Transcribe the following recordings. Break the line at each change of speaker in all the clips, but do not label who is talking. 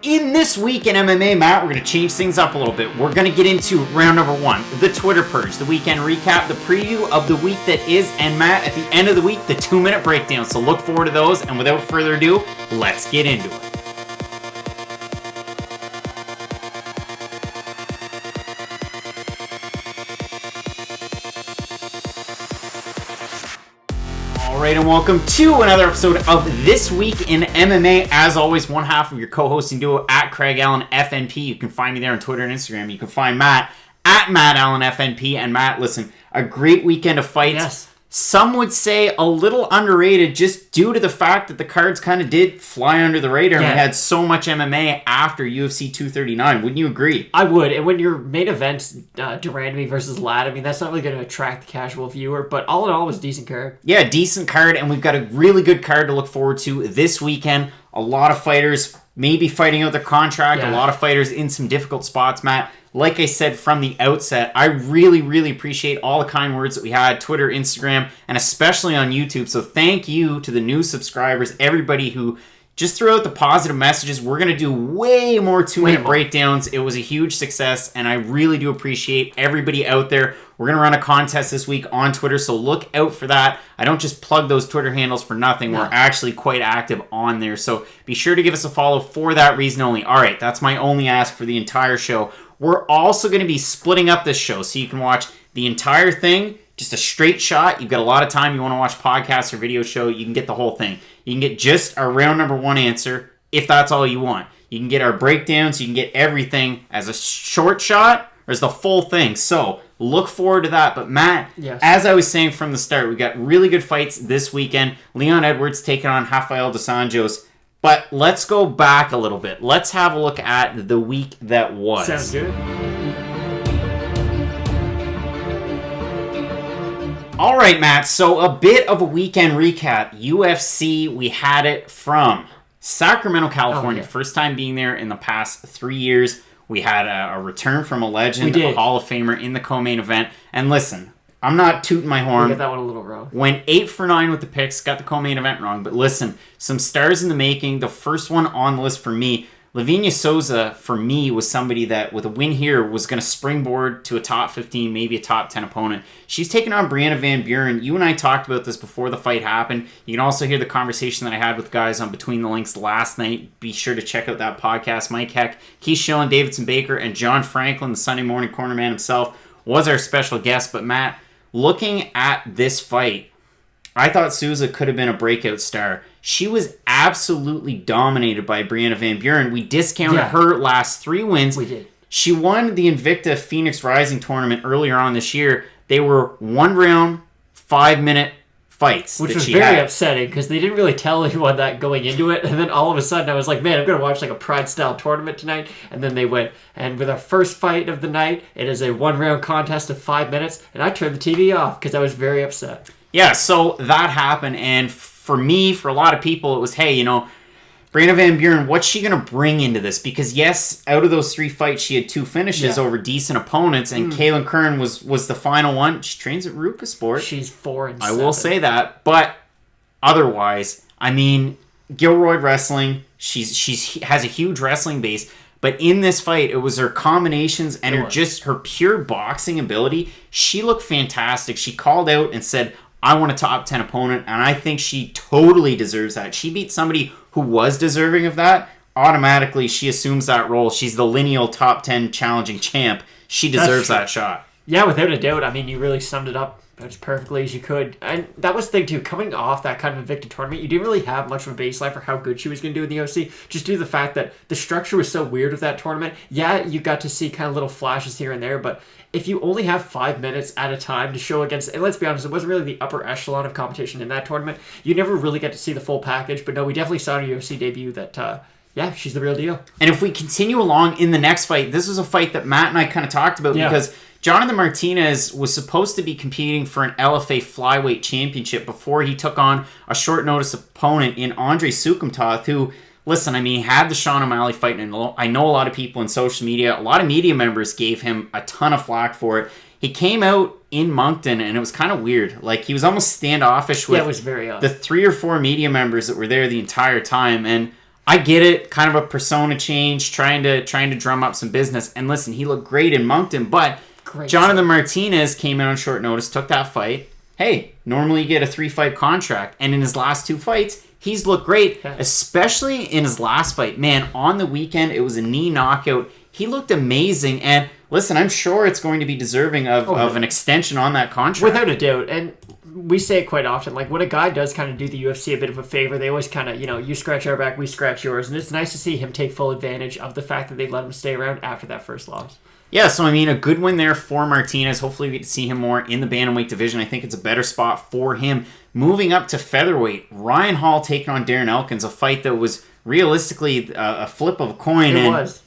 In this week in MMA, Matt, we're going to change things up a little bit. We're going to get into round number 1, the Twitter Purge, the weekend recap, the preview of the week that is, and Matt, at the end of the week, the 2-minute breakdown. So look forward to those, and without further ado, let's get into it. Alright, and welcome to another episode of This Week in MMA. As always, one half of your co-hosting duo at Craig Allen FNP. You can find me there on Twitter and Instagram. You can find Matt at Matt Allen FNP. And Matt, listen, a great weekend of fights. Yes. Some would say a little underrated just due to the fact that the cards kind of did fly under the radar. Yeah. And we had so much MMA after UFC 239. Wouldn't you agree?
I would. And when your main event's Durandamy versus Ladd, I mean, that's not really going to attract the casual viewer. But all in all, it was a decent card.
Yeah, decent card. And we've got a really good card to look forward to this weekend. A lot of fighters maybe fighting out their contract. Yeah. A lot of fighters in some difficult spots, Matt. Like I said from the outset, I really appreciate all the kind words that we had, Twitter, Instagram, and especially on YouTube. So thank you to the new subscribers, everybody who just threw out the positive messages. We're going to do way more 2-minute breakdowns. It was a huge success, and I really do appreciate everybody out there. We're going to run a contest this week on Twitter, so look out for that. I don't just plug those Twitter handles for nothing. No. We're actually quite active on there, so be sure to give us a follow for that reason only. All right, that's my only ask for the entire show. We're also going to be splitting up this show so you can watch the entire thing, just a straight shot. You've got a lot of time. You want to watch podcasts or video show, you can get the whole thing. You can get just our round number 1 answer if that's all you want. You can get our breakdowns. You can get everything as a short shot or as the full thing. So look forward to that. But Matt, yes, as I was saying from the start, we got really good fights this weekend. Leon Edwards taking on Rafael dos Anjos. But let's go back a little bit. Let's have a look at the week that was.
Sounds good.
All right, Matt. So a bit of a weekend recap. UFC, we had it from Sacramento, California. First time being there in the past 3 years. We had a return from a legend, a Hall of Famer in the co-main event. And listen, I'm not tooting my horn.
We got that one a little wrong.
Went 8 for 9 with the picks. Got the co-main event wrong. But listen, some stars in the making. The first one on the list for me, Lavinia Souza, for me, was somebody that, with a win here, was going to springboard to a top 15, maybe a top 10 opponent. She's taking on Brianna Van Buren. You and I talked about this before the fight happened. You can also hear the conversation that I had with guys on Between the Links last night. Be sure to check out that podcast. Mike Heck, Keith Schillen, Davidson Baker, and John Franklin, the Sunday morning corner man himself, was our special guest. But Matt, looking at this fight, I thought Souza could have been a breakout star. She was absolutely dominated by Brianna Van Buren. We discounted her last 3 wins.
We did.
She won the Invicta Phoenix Rising tournament earlier on this year. They were 1-round, 5-minute fights.
Which was very upsetting because they didn't really tell anyone that going into it. And then all of a sudden I was like, man, I'm going to watch like a Pride-style tournament tonight. And then they went. And with our first fight of the night, it is a 1-round contest of 5 minutes. And I turned the TV off because I was very upset.
Yeah, so that happened. And for me, for a lot of people, it was, hey, you know, Brianna Van Buren, what's she going to bring into this? Because, yes, out of those 3 fights, she had 2 finishes over decent opponents, and Kaylin Curran was the final one. She trains at Ruka Sport.
She's 4-7.
I will say that. But otherwise, I mean, Gilroy Wrestling, she has a huge wrestling base. But in this fight, it was her combinations and her pure boxing ability. She looked fantastic. She called out and said, I want a top 10 opponent, and I think she totally deserves that. She beat somebody who was deserving of that. Automatically, she assumes that role. She's the lineal top 10 challenging champ. She deserves that shot.
Yeah, without a doubt. I mean, you really summed it up as perfectly as you could. And that was the thing, too. Coming off that kind of Invicta tournament, you didn't really have much of a baseline for how good she was going to do in the UFC, just due to the fact that the structure was so weird with that tournament. Yeah, you got to see kind of little flashes here and there, but if you only have 5 minutes at a time to show against, and let's be honest, it wasn't really the upper echelon of competition in that tournament, you never really get to see the full package. But no, we definitely saw in a UFC debut that, yeah, she's the real deal.
And if we continue along in the next fight, this was a fight that Matt and I kind of talked about because Jonathan Martinez was supposed to be competing for an LFA flyweight championship before he took on a short notice opponent in Andre Sukumtoth, who, listen, I mean, he had the Sean O'Malley fight, and I know a lot of people in social media, a lot of media members gave him a ton of flack for it. He came out in Moncton, and it was kind of weird. Like, he was almost standoffish with
it was very odd.
The 3 or 4 media members that were there the entire time, and I get it, kind of a persona change, trying to drum up some business. And listen, he looked great in Moncton, but Jonathan Martinez came in on short notice, took that fight. Hey, normally you get a 3-fight contract, and in his last 2 fights, he's looked great, especially in his last fight. Man, on the weekend, it was a knee knockout. He looked amazing, and listen, I'm sure it's going to be deserving of an extension on that contract.
Without a doubt, and we say it quite often, like when a guy does kind of do the UFC a bit of a favor, they always kind of, you scratch our back, we scratch yours, and it's nice to see him take full advantage of the fact that they let him stay around after that first loss.
Yeah, so I mean, a good win there for Martinez. Hopefully we get to see him more in the bantamweight division. I think it's a better spot for him. Moving up to featherweight, Ryan Hall taking on Darren Elkins, a fight that was realistically a flip of a coin.
It was.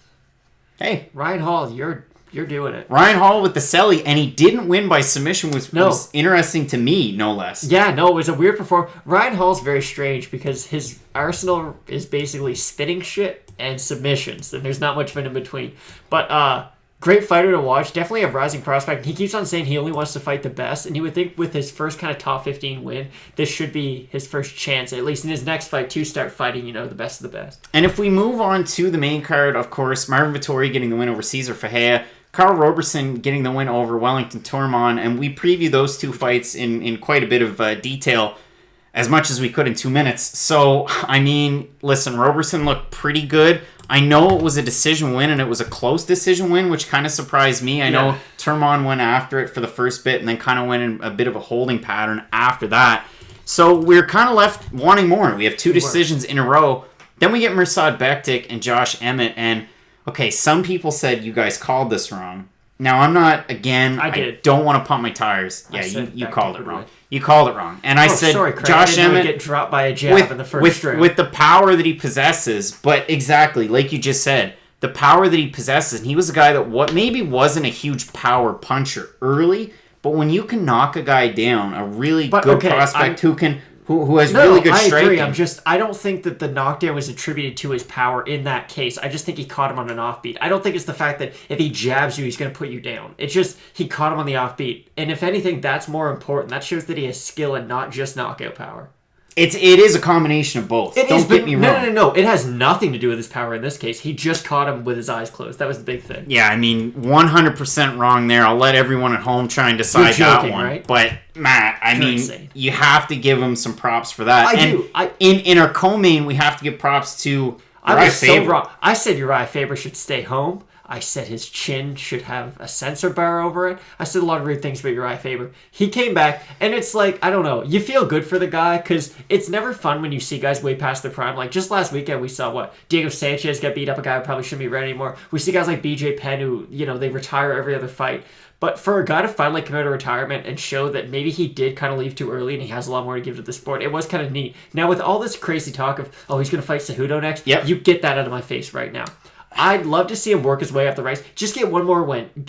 Hey.
Ryan Hall, you're doing it.
Ryan Hall with the celly, and he didn't win by submission, was interesting to me, no less.
Yeah, no, it was a weird performance. Ryan Hall's very strange because his arsenal is basically spitting shit and submissions, and there's not much of it in between. But, great fighter to watch. Definitely a rising prospect. He keeps on saying he only wants to fight the best, and you would think with his first kind of top 15 win, this should be his first chance, at least in his next fight, to start fighting, the best of the best.
And if we move on to the main card, of course, Marvin Vettori getting the win over Cesar Ferreira, Carl Roberson getting the win over Wellington Turman, and we preview those 2 fights in quite a bit of detail, as much as we could in 2 minutes. So, I mean, listen, Roberson looked pretty good. I know it was a decision win, and it was a close decision win, which kind of surprised me. I know Turman went after it for the first bit and then kind of went in a bit of a holding pattern after that. So we're kind of left wanting more. We have 2 decisions in a row. Then we get Mirsad Bektik and Josh Emmett. And, okay, some people said you guys called this wrong. Now, I'm not, again, I don't want to pump my tires. Yeah, you called it wrong. You called it wrong. And I said, Josh Emmett
get dropped by a jab in the first round.
With the power that he possesses, but exactly, like you just said, the power that he possesses, and he was a guy that maybe wasn't a huge power puncher early, but when you can knock a guy down, a really good prospect who has really good striking.
I agree. I don't think that the knockdown was attributed to his power in that case. I just think he caught him on an offbeat. I don't think it's the fact that if he jabs you, he's going to put you down. It's just he caught him on the offbeat. And if anything, that's more important. That shows that he has skill and not just knockout power.
It is a combination of both. Don't get me wrong.
No. It has nothing to do with his power in this case. He just caught him with his eyes closed. That was the big thing.
Yeah, I mean, 100% wrong there. I'll let everyone at home try and decide that one. Right? But, Matt, I mean, you have to give him some props for that.
I do.
In our co-main, we have to give props to Uriah Faber.
So wrong. I said Uriah Faber should stay home. I said his chin should have a sensor bar over it. I said a lot of weird things about Uriah Faber. He came back, and it's like, I don't know. You feel good for the guy, because it's never fun when you see guys way past their prime. Like, just last weekend, we saw, Diego Sanchez get beat up, a guy who probably shouldn't be around anymore. We see guys like BJ Penn who, they retire every other fight. But for a guy to finally come out of retirement and show that maybe he did kind of leave too early and he has a lot more to give to the sport, it was kind of neat. Now, with all this crazy talk of, he's going to fight Cejudo next, you get that out of my face right now. I'd love to see him work his way up the ranks. Just get one more win.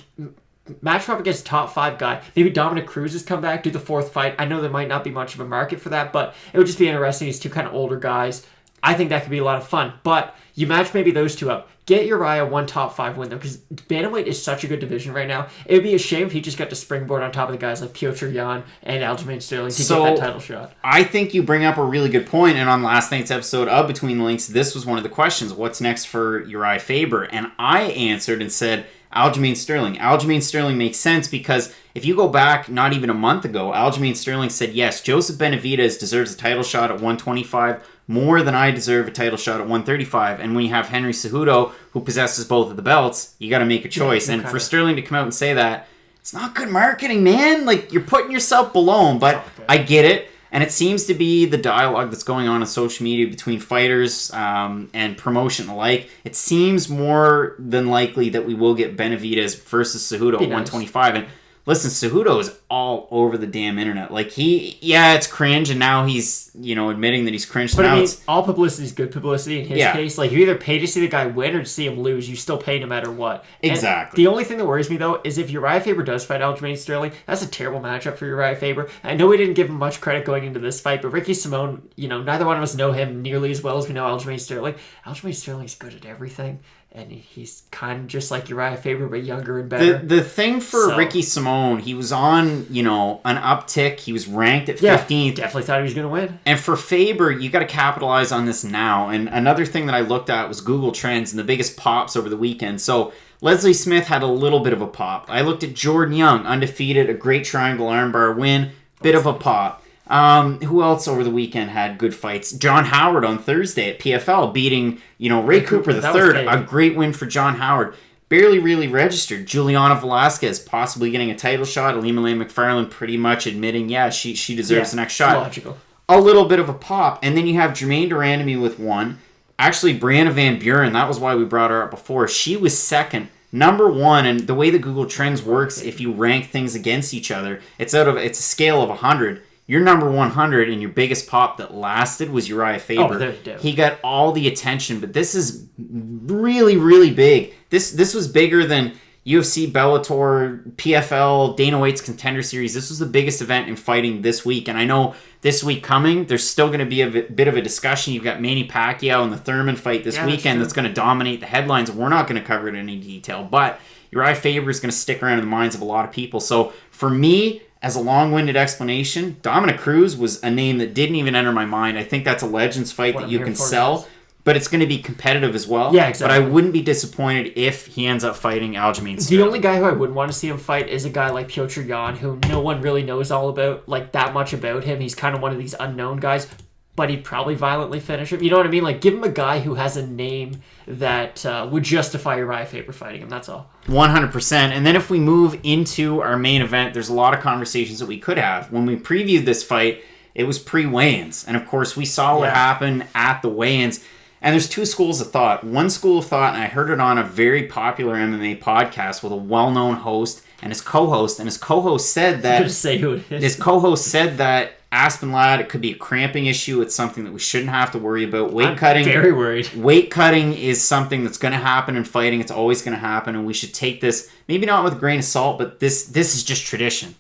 Match him up against a top 5 guy. Maybe Dominic Cruz has come back, do the 4th fight. I know there might not be much of a market for that, but it would just be interesting. These 2 kind of older guys. I think that could be a lot of fun. But you match maybe those 2 up. Get Uriah one top 5 win, though, because bantamweight is such a good division right now. It would be a shame if he just got to springboard on top of the guys like Piotr Jan and Aljamain Sterling to get that title shot.
I think you bring up a really good point, and on last night's episode of Between the Links, this was one of the questions. What's next for Uriah Faber? And I answered and said, Aljamain Sterling. Aljamain Sterling makes sense because if you go back not even a month ago, Aljamain Sterling said, yes, Joseph Benavidez deserves a title shot at 125 more than I deserve a title shot at 135. And when you have Henry Cejudo, who possesses both of the belts, you got to make a choice. And for Sterling to come out and say that, it's not good marketing, man. Like, you're putting yourself below him, but I get it. And it seems to be the dialogue that's going on social media between fighters and promotion alike. It seems more than likely that we will get Benavidez versus Cejudo at 125. And listen, Cejudo is all over the damn internet. Like, it's cringe, and now he's, admitting that he's cringed.
But
now
I mean, all publicity is good publicity in his case. Like, you either pay to see the guy win or to see him lose. You still pay no matter what.
Exactly.
And the only thing that worries me, though, is if Uriah Faber does fight Aljamain Sterling, that's a terrible matchup for Uriah Faber. I know we didn't give him much credit going into this fight, but Ricky Simone, neither one of us know him nearly as well as we know Aljamain Sterling. Aljamain Sterling's good at everything. And he's kind of just like Uriah Faber, but younger and better.
The thing for Ricky Simone, he was on, an uptick. He was ranked at 15th.
Definitely thought he was going to win.
And for Faber, you got to capitalize on this now. And another thing that I looked at was Google Trends and the biggest pops over the weekend. So Leslie Smith had a little bit of a pop. I looked at Jordan Young, undefeated, a great triangle armbar win, bit of a pop. Who else over the weekend had good fights? John Howard on Thursday at PFL beating, Ray Cooper III. A great win for John Howard. Barely really registered. Juliana Velasquez possibly getting a title shot. Alima Lane McFarland pretty much admitting, she deserves the next shot.
Logical.
A little bit of a pop. And then you have Jermaine Durandamy with one. Actually, Brianna Van Buren, that was why we brought her up before. She was second. Number one, and the way the Google Trends works, if you rank things against each other, it's a scale of 100. Your number 100 and your biggest pop that lasted was Uriah Faber. He got all the attention, but this is really, really big. This was bigger than UFC, Bellator, PFL, Dana White's Contender Series. This was the biggest event in fighting this week, and I know this week coming, there's still going to be a bit of a discussion. You've got Manny Pacquiao and the Thurman fight this weekend that's going to dominate the headlines. We're not going to cover it in any detail, but Uriah Faber is going to stick around in the minds of a lot of people. So for me, as a long-winded explanation, Dominic Cruz was a name that didn't even enter my mind. I think that's a Legends fight that you can sell, but it's going to be competitive as well.
Yeah, exactly.
But I wouldn't be disappointed if he ends up fighting Aljamain Sterling.
The only guy who I wouldn't want to see him fight is a guy like Piotr Jan, who no one really knows that much about him. He's kind of one of these unknown guys, but he'd probably violently finish him. You know what I mean? Give him a guy who has a name that would justify Uriah Faber fighting him. That's all.
100%. And then if we move into our main event, there's a lot of conversations that we could have. When we previewed this fight, it was pre-weigh-ins. And of course, we saw what happened at the weigh-ins. And there's two schools of thought. One school of thought, and I heard it on a very popular MMA podcast with a well-known host and his co-host. And his co-host said that...
say who it is.
His co-host said that Aspen Ladd, it could be a cramping issue. It's something that we shouldn't have to worry about. Weight cutting.
Very worried.
Weight cutting is something that's going to happen in fighting. It's always going to happen, and we should take this, maybe not with a grain of salt, but this is just tradition.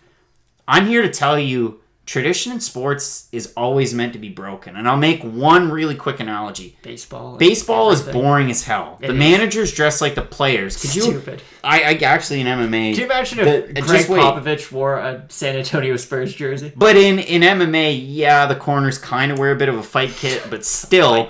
I'm here to tell you, tradition in sports is always meant to be broken. And I'll make one really quick analogy. Baseball is boring as hell. The managers dress like the players.
Stupid.
I actually in MMA.
Could you imagine if Greg Popovich wore a San Antonio Spurs jersey?
But in MMA, the corners kind of wear a bit of a fight kit, but still,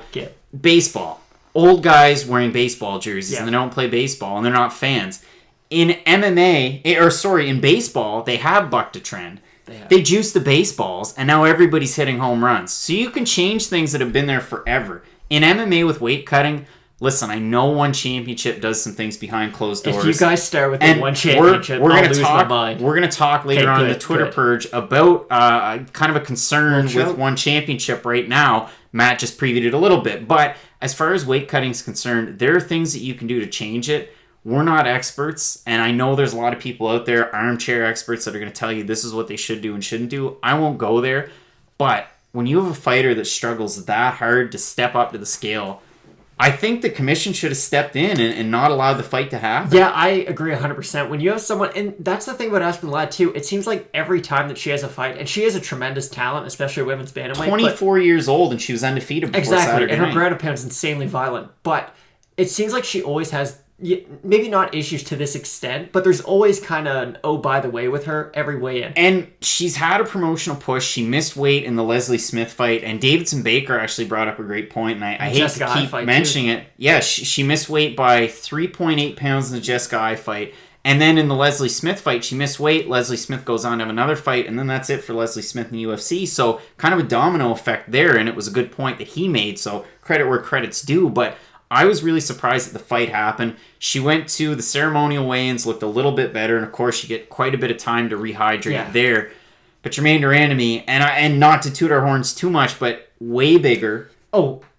baseball. Old guys wearing baseball jerseys, and they don't play baseball, and they're not fans. In in baseball, they have bucked a trend. They juice the baseballs, and now everybody's hitting home runs. So you can change things that have been there forever. In MMA with weight cutting, listen, I know one championship does some things behind closed doors.
If you guys start with the one championship, I'll lose my mind.
We're going to talk later on in the Twitter Purge about kind of a concern with one championship right now. Matt just previewed it a little bit. But as far as weight cutting is concerned, there are things that you can do to change it. We're not experts, and I know there's a lot of people out there, armchair experts, that are going to tell you this is what they should do and shouldn't do. I won't go there, but when you have a fighter that struggles that hard to step up to the scale, I think the commission should have stepped in and not allowed the fight to happen.
Yeah, I agree 100%. When you have someone, and that's the thing about Aspen Ladd too, it seems like every time that she has a fight, and she has a tremendous talent, especially women's bantamweight.
24 years old, and she was undefeated before Saturday
and her
night.
ground and pound is insanely violent, but it seems like she always has... maybe not issues to this extent, but there's always kind of an oh by the way with her every weigh-in.
And she's had a promotional push. She missed weight in the Leslie Smith fight, and Davidson Baker actually brought up a great point, and I hate to keep mentioning it. Yeah, she missed weight by 3.8 pounds in the Jessica Eye fight. And then in the Leslie Smith fight, she missed weight. Leslie Smith goes on to have another fight, and then that's it for Leslie Smith in the UFC. So kind of a domino effect there, and it was a good point that he made, so credit where credit's due. But I was really surprised that the fight happened. She went to the ceremonial weigh-ins, looked a little bit better, and of course you get quite a bit of time to rehydrate there. But Jermaine Durandamy, and not to toot our horns too much, but way bigger.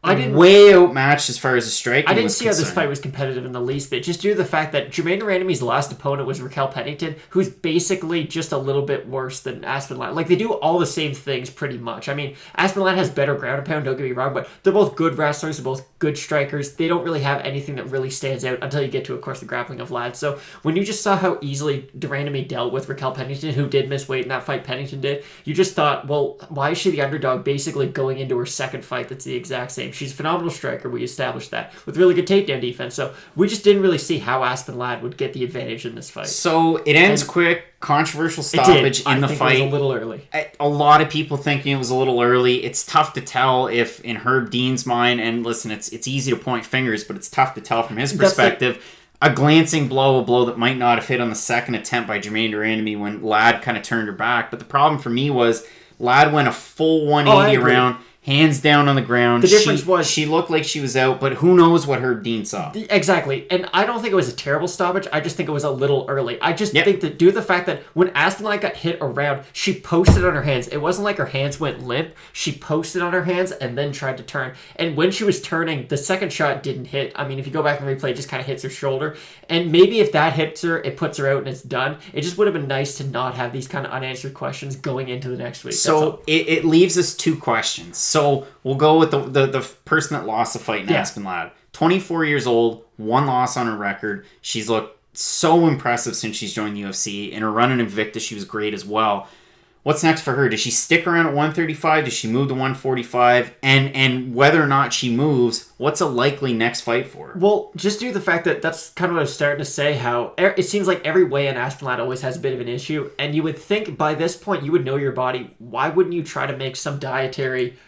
Way outmatched as far as the striking.
I didn't see how this fight was competitive in the least bit, just due to the fact that Jermaine Durandamy's last opponent was Raquel Pennington, who's basically just a little bit worse than Aspen Ladd. They do all the same things pretty much. I mean, Aspen Ladd has better ground and pound, don't get me wrong, but they're both good wrestlers, they're both good strikers. They don't really have anything that really stands out until you get to, of course, the grappling of Ladd. So when you just saw how easily Durandamy dealt with Raquel Pennington, who did miss weight in that fight Pennington did, you just thought, well, why is she the underdog basically going into her second fight that's the exact same same. She's a phenomenal striker. We established that with really good takedown defense. So we just didn't really see how Aspen Ladd would get the advantage in this fight.
So it ends quick. Controversial stoppage in the fight.
It was a little early.
A lot of people thinking it was a little early. It's tough to tell if in Herb Dean's mind, and listen, it's easy to point fingers, but it's tough to tell from his perspective. A glancing blow, a blow that might not have hit on the second attempt by Jermaine Durandamy when Ladd kind of turned her back. But the problem for me was Ladd went a full 180 around. Hands down on the ground.
The difference was
she looked like she was out, but who knows what Herb Dean saw.
Exactly. And I don't think it was a terrible stoppage. I just think it was a little early. I just think that due to the fact that when Aspen Ladd got hit around, she posted on her hands. It wasn't like her hands went limp. She posted on her hands and then tried to turn. And when she was turning, the second shot didn't hit. I mean, if you go back and replay, it just kind of hits her shoulder. And maybe if that hits her, it puts her out and it's done. It just would have been nice to not have these kind of unanswered questions going into the next week.
So it leaves us two questions. So we'll go with the person that lost the fight in Aspen Ladd. 24 years old, one loss on her record. She's looked so impressive since she's joined the UFC. In her run in Invicta, she was great as well. What's next for her? Does she stick around at 135? Does she move to 145? And whether or not she moves, what's a likely next fight for her?
Well, just due to the fact that that's kind of what I was starting to say, how it seems like every weigh-in Aspen Ladd always has a bit of an issue. And you would think by this point you would know your body. Why wouldn't you try to make some dietary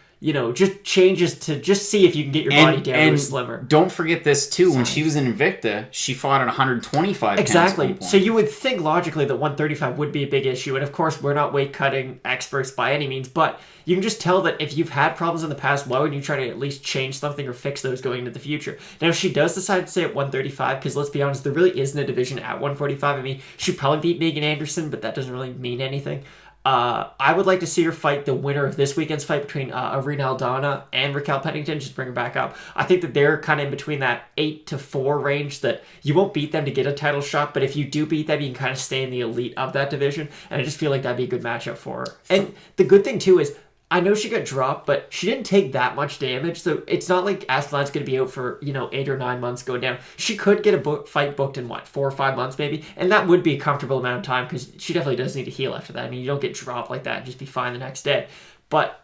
just changes to just see if you can get your body down to slimmer.
Don't forget this, too. When she was in Invicta, she fought at 125
Exactly.
pounds.
So you would think logically that 135 would be a big issue. And, of course, we're not weight-cutting experts by any means. But you can just tell that if you've had problems in the past, why wouldn't you try to at least change something or fix those going into the future? Now, if she does decide to stay at 135, because let's be honest, there really isn't a division at 145. I mean, she'd probably beat Megan Anderson, but that doesn't really mean anything. I would like to see her fight the winner of this weekend's fight between Irene Aldana and Raquel Pennington. Just bring her back up. I think that they're kind of in between that 8-4 range that you won't beat them to get a title shot, but if you do beat them, you can kind of stay in the elite of that division, and I just feel like that'd be a good matchup for her. And the good thing, too, is I know she got dropped, but she didn't take that much damage, so it's not like Aspen Ladd's going to be out for, 8 or 9 months going down. She could get a fight booked in, 4 or 5 months maybe, and that would be a comfortable amount of time because she definitely does need to heal after that. I mean, you don't get dropped like that and just be fine the next day. But,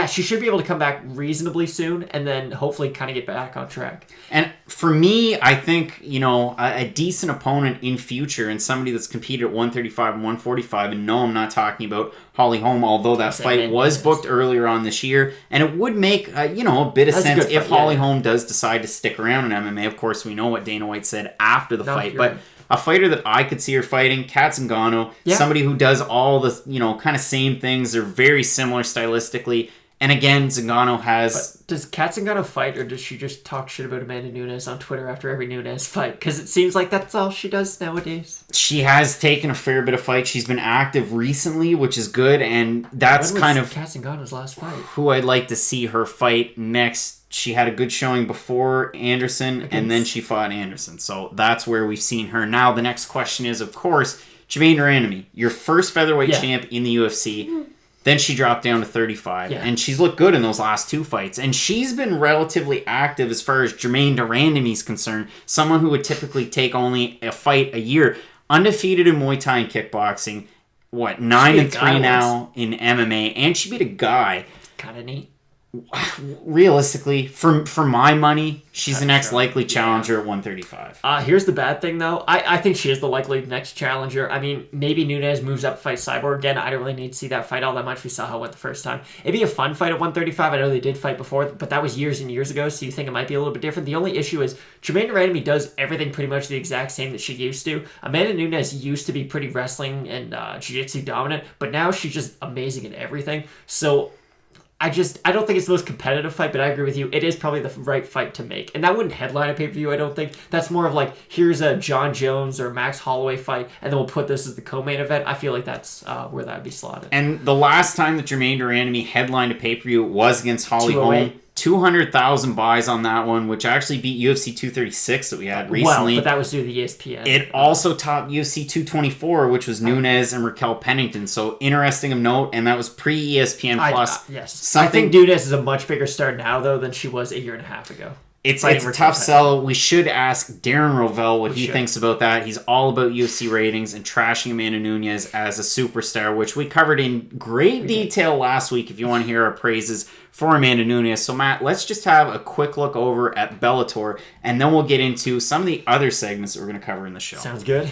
she should be able to come back reasonably soon and then hopefully kind of get back on track.
And for me, I think, a decent opponent in future and somebody that's competed at 135 and 145, and no, I'm not talking about Holly Holm, although that fight was booked earlier on this year, and it would make, a bit of sense if Holly Holm does decide to stick around in MMA. Of course, we know what Dana White said after the fight, but... Right. A fighter that I could see her fighting, Kat Zingano, somebody who does all the, kind of same things. They're very similar stylistically. And again, Zingano has...
But does Kat Zingano fight, or does she just talk shit about Amanda Nunes on Twitter after every Nunes fight? Because it seems like that's all she does nowadays.
She has taken a fair bit of fights. She's been active recently, which is good. And that's kind of...
Kat Zingano's last fight?
Who I'd like to see her fight next. She had a good showing before Anderson, and then she fought Anderson. So that's where we've seen her. Now, the next question is, of course, Jermaine Durandamy, your first featherweight champ in the UFC. Then she dropped down to 35, and she's looked good in those last 2 fights. And she's been relatively active as far as Jermaine Durandamy's concerned, someone who would typically take only a fight a year. Undefeated in Muay Thai and kickboxing, 9-3 now in MMA, and she beat a guy.
Kind of neat.
Realistically, for my money, she's the next likely challenger at 135.
Here's the bad thing, though. I think she is the likely next challenger. I mean, maybe Nunes moves up to fight Cyborg again. I don't really need to see that fight all that much. We saw how it went the first time. It'd be a fun fight at 135. I know they did fight before, but that was years and years ago, so you think it might be a little bit different. The only issue is Jermaine Durandamy does everything pretty much the exact same that she used to. Amanda Nunes used to be pretty wrestling and jiu-jitsu dominant, but now she's just amazing at everything. So... I don't think it's the most competitive fight, but I agree with you. It is probably the right fight to make. And that wouldn't headline a pay-per-view, I don't think. That's more of like, here's a Jon Jones or Max Holloway fight, and then we'll put this as the co-main event. I feel like that's where that would be slotted.
And the last time that Jermaine Durandamy headlined a pay-per-view was against Holly Holm. 200,000 buys on that one, which actually beat UFC 236 that we had recently.
Well, but that was due to the ESPN.
It also topped UFC 224, which was Nunes and Raquel Pennington. So interesting of note, and that was pre-ESPN Plus.
Yes. I think Nunes is a much bigger star now, though, than she was a year and a half ago.
It's a tough sell. We should ask Darren Rovell what he thinks about that. He's all about UFC ratings and trashing Amanda Nunes as a superstar, which we covered in great detail last week if you want to hear our praises for Amanda Nunes. So, Matt, let's just have a quick look over at Bellator, and then we'll get into some of the other segments that we're going to cover in the show.
Sounds good.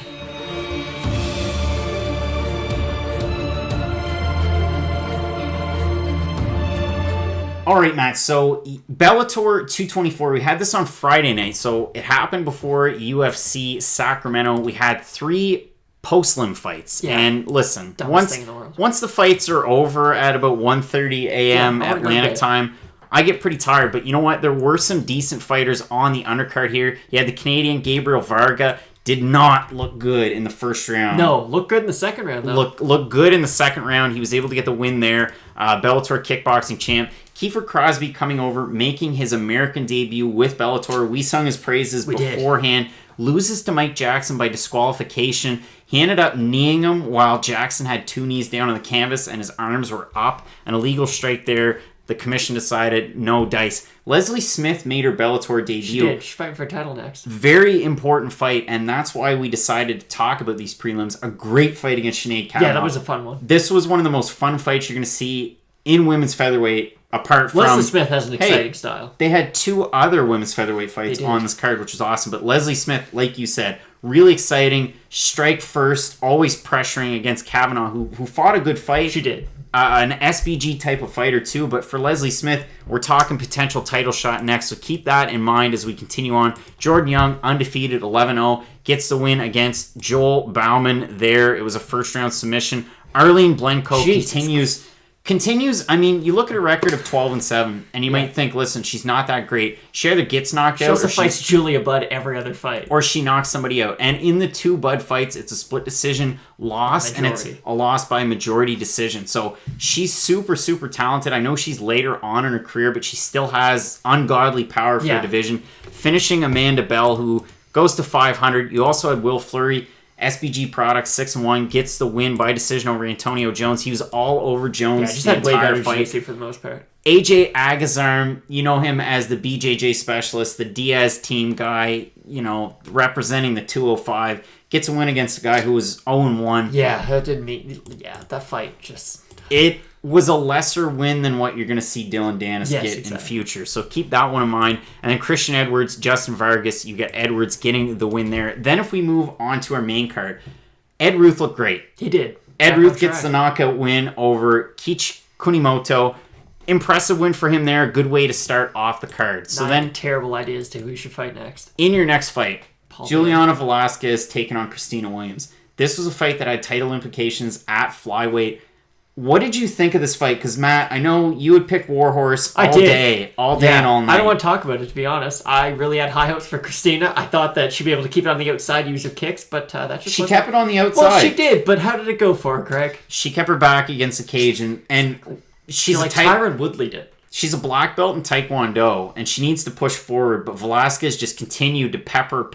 All right, Matt. So Bellator 224, we had this on Friday night. So it happened before UFC Sacramento. We had 3 post-lim fights. Yeah. And listen, once the fights are over at about 1:30 a.m. Atlantic time, I get pretty tired. But you know what? There were some decent fighters on the undercard here. You had the Canadian Gabriel Varga. Did not look good in the first round.
No, looked good in the second round, though.
Look good in the second round. He was able to get the win there. Bellator kickboxing champ. Kiefer Crosby coming over, making his American debut with Bellator. We sung his praises beforehand. Loses to Mike Jackson by disqualification. He ended up kneeing him while Jackson had 2 knees down on the canvas and his arms were up. An illegal strike there. The commission decided no dice. Leslie Smith made her Bellator debut.
She did. She's fighting for a title next.
Very important fight, and that's why we decided to talk about these prelims. A great fight against Sinead Kavanaugh.
Yeah, that was a fun one.
This was one of the most fun fights you're going to see in women's featherweight, apart from...
Leslie Smith has an exciting style.
They had 2 other women's featherweight fights on this card, which was awesome. But Leslie Smith, like you said, really exciting. Strike first, always pressuring against Kavanaugh, who fought a good fight.
She did.
An SBG type of fighter too, but for Leslie Smith, we're talking potential title shot next, so keep that in mind as we continue on. Jordan Young, undefeated, 11-0, gets the win against Joel Bauman there. It was a first round submission. Arlene Blenko continues. I mean, you look at a record of 12-7, and you might think, listen, she's not that great. She either gets knocked out,
she also fights Julia Budd every other fight,
or she knocks somebody out. And in the 2 Budd fights, it's a split decision loss, and it's a loss by majority decision. So she's super, super talented. I know she's later on in her career, but she still has ungodly power for the division. Finishing Amanda Bell, who goes to 500. You also had Will Fleury. SBG Products 6-1 gets the win by decision over Antonio Jones. He was all over Jones
just
the
had way
entire
better
fight.
jiu-jitsu for the most part.
AJ Agazarm, you know him as the BJJ specialist, the Diaz team guy, representing the 205, gets a win against a guy who was 0-1.
Yeah, that didn't mean. Yeah, that fight just.
It was a lesser win than what you're going to see Dylan Dennis get in the future. So keep that one in mind. And then Christian Edwards, Justin Vargas, you get Edwards getting the win there. Then if we move on to our main card, Ed Ruth looked great.
He did.
Ed Ruth gets the knockout win over Kiichi Kunimoto. Impressive win for him there. Good way to start off the card. So then
terrible ideas to who should fight next.
In your next fight, Juliana Velasquez taking on Christina Williams. This was a fight that had title implications at flyweight. What did you think of this fight? Because, Matt, I know you would pick Warhorse all day and all night.
I don't want to talk about it, to be honest. I really had high hopes for Christina. I thought that she'd be able to keep it on the outside, use her kicks, but that just
She kept it on the outside.
Well, she did, but how did it go for her, Craig?
She kept her back against the cage, and she's
like Tyron Woodley did.
She's a black belt in Taekwondo, and she needs to push forward, but Velasquez just continued to pepper,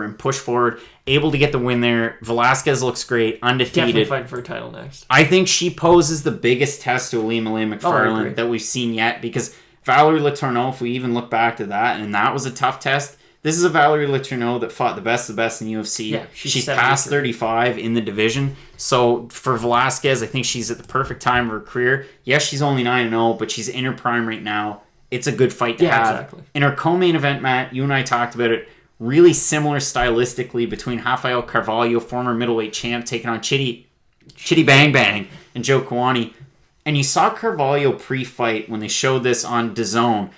and push forward, able to get the win there. Velasquez looks great, undefeated.
Definitely fighting for a title next.
I think she poses the biggest test to Aleem McFarlane that we've seen yet, because Valerie Letourneau, if we even look back to that, and that was a tough test, this is a Valerie Letourneau that fought the best of the best in the UFC.
Yeah,
she's past 35 in the division. So for Velasquez, I think she's at the perfect time of her career. Yes, she's only 9-0, but she's in her prime right now. It's a good fight to have.
Exactly.
In our co-main event, Matt, you and I talked about it. Really similar stylistically between Rafael Carvalho, former middleweight champ, taking on Chitty Bang Bang and Joe Kiwani. And you saw Carvalho pre-fight when they showed this on DAZN.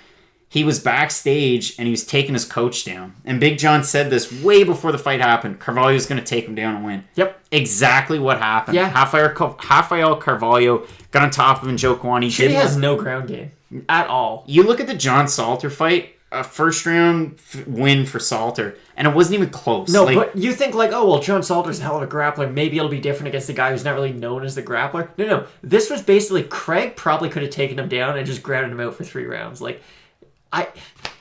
He was backstage and he was taking his coach down. And Big John said this way before the fight happened. Carvalho's going to take him down and win.
Yep.
Exactly what happened.
Yeah.
Rafael Carvalho got on top of him. Joe Kiwani
He has no ground game at all.
You look at the John Salter fight, a first round win for Salter, and it wasn't even close.
No, but you think John Salter's a hell of a grappler. Maybe it'll be different against the guy who's not really known as the grappler. No. This was basically Craig probably could have taken him down and just grounded him out for 3 rounds.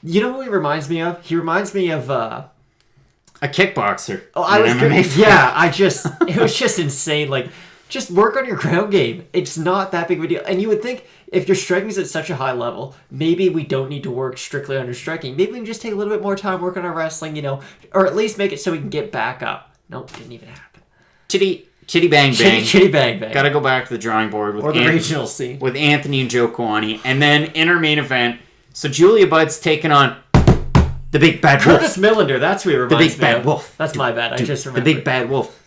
You know who he reminds me of? He reminds me of
a kickboxer.
It was just insane. Just work on your ground game. It's not that big of a deal. And you would think if your striking is at such a high level, maybe we don't need to work strictly on your striking. Maybe we can just take a little bit more time, work on our wrestling, or at least make it so we can get back up. Nope, didn't even happen.
Chitty Bang Bang.
Chitty Bang Bang.
Got to go back to the drawing board with
or the regional scene
with Anthony and Joe Kwani, and then in our main event, so Julia Budd's taking on the Big Bad Wolf.
Curtis Millender. That's what it reminds me.
The Big Bad Wolf.
That's my bad. I just remembered.
The Big Bad Wolf.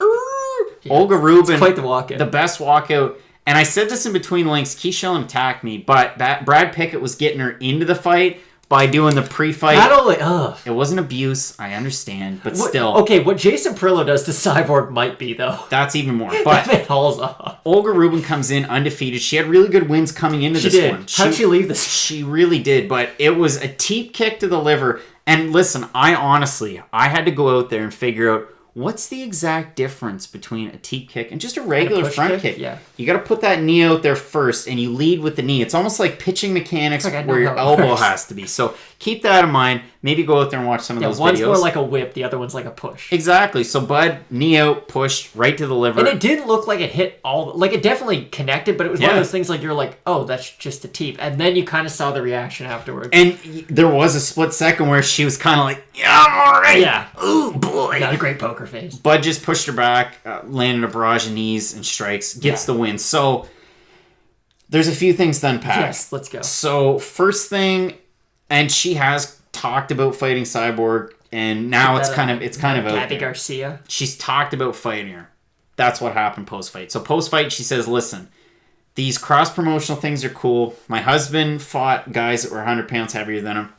Yeah. Olga Rubin.
It's quite the walkout.
The best walkout. And I said this in between links. Keisha attacked me, but Brad Pickett was getting her into the fight by doing the pre-fight.
Not only, ugh.
It wasn't abuse, I understand, but still.
Okay, what Jason Perillo does to Cyborg might be, though.
That's even more. But
it hauls off.
Olga Rubin comes in undefeated. She had really good wins coming into this one.
How'd she leave this?
She really did, but it was a teep kick to the liver. And listen, I had to go out there and figure out what's the exact difference between a teep kick and just a regular front kick.
Yeah.
You got to put that knee out there first, and you lead with the knee. It's almost like pitching mechanics where your elbow has to be. So keep that in mind. Maybe go out there and watch some of those videos.
One's more like a whip, the other one's like a push.
Exactly. So Bud, knee out, push right to the liver.
And it didn't look like it hit all... Like, it definitely connected, but it was one of those things like you're like, oh, that's just a teep. And then you kind of saw the reaction afterwards.
And there was a split second where she was kind of like, yeah, I'm all right.
Yeah.
Ooh, boy.
Not a great poker face.
Bud just pushed her back, landed a barrage of knees and strikes, gets the win. So there's a few things to unpack.
Yes, let's go.
So first thing, and she has talked about fighting Cyborg, and now it's kind of out
Gabby
there.
Garcia.
She's talked about fighting her. That's what happened post-fight. So post-fight, she says, listen, these cross-promotional things are cool. My husband fought guys that were 100 pounds heavier than him,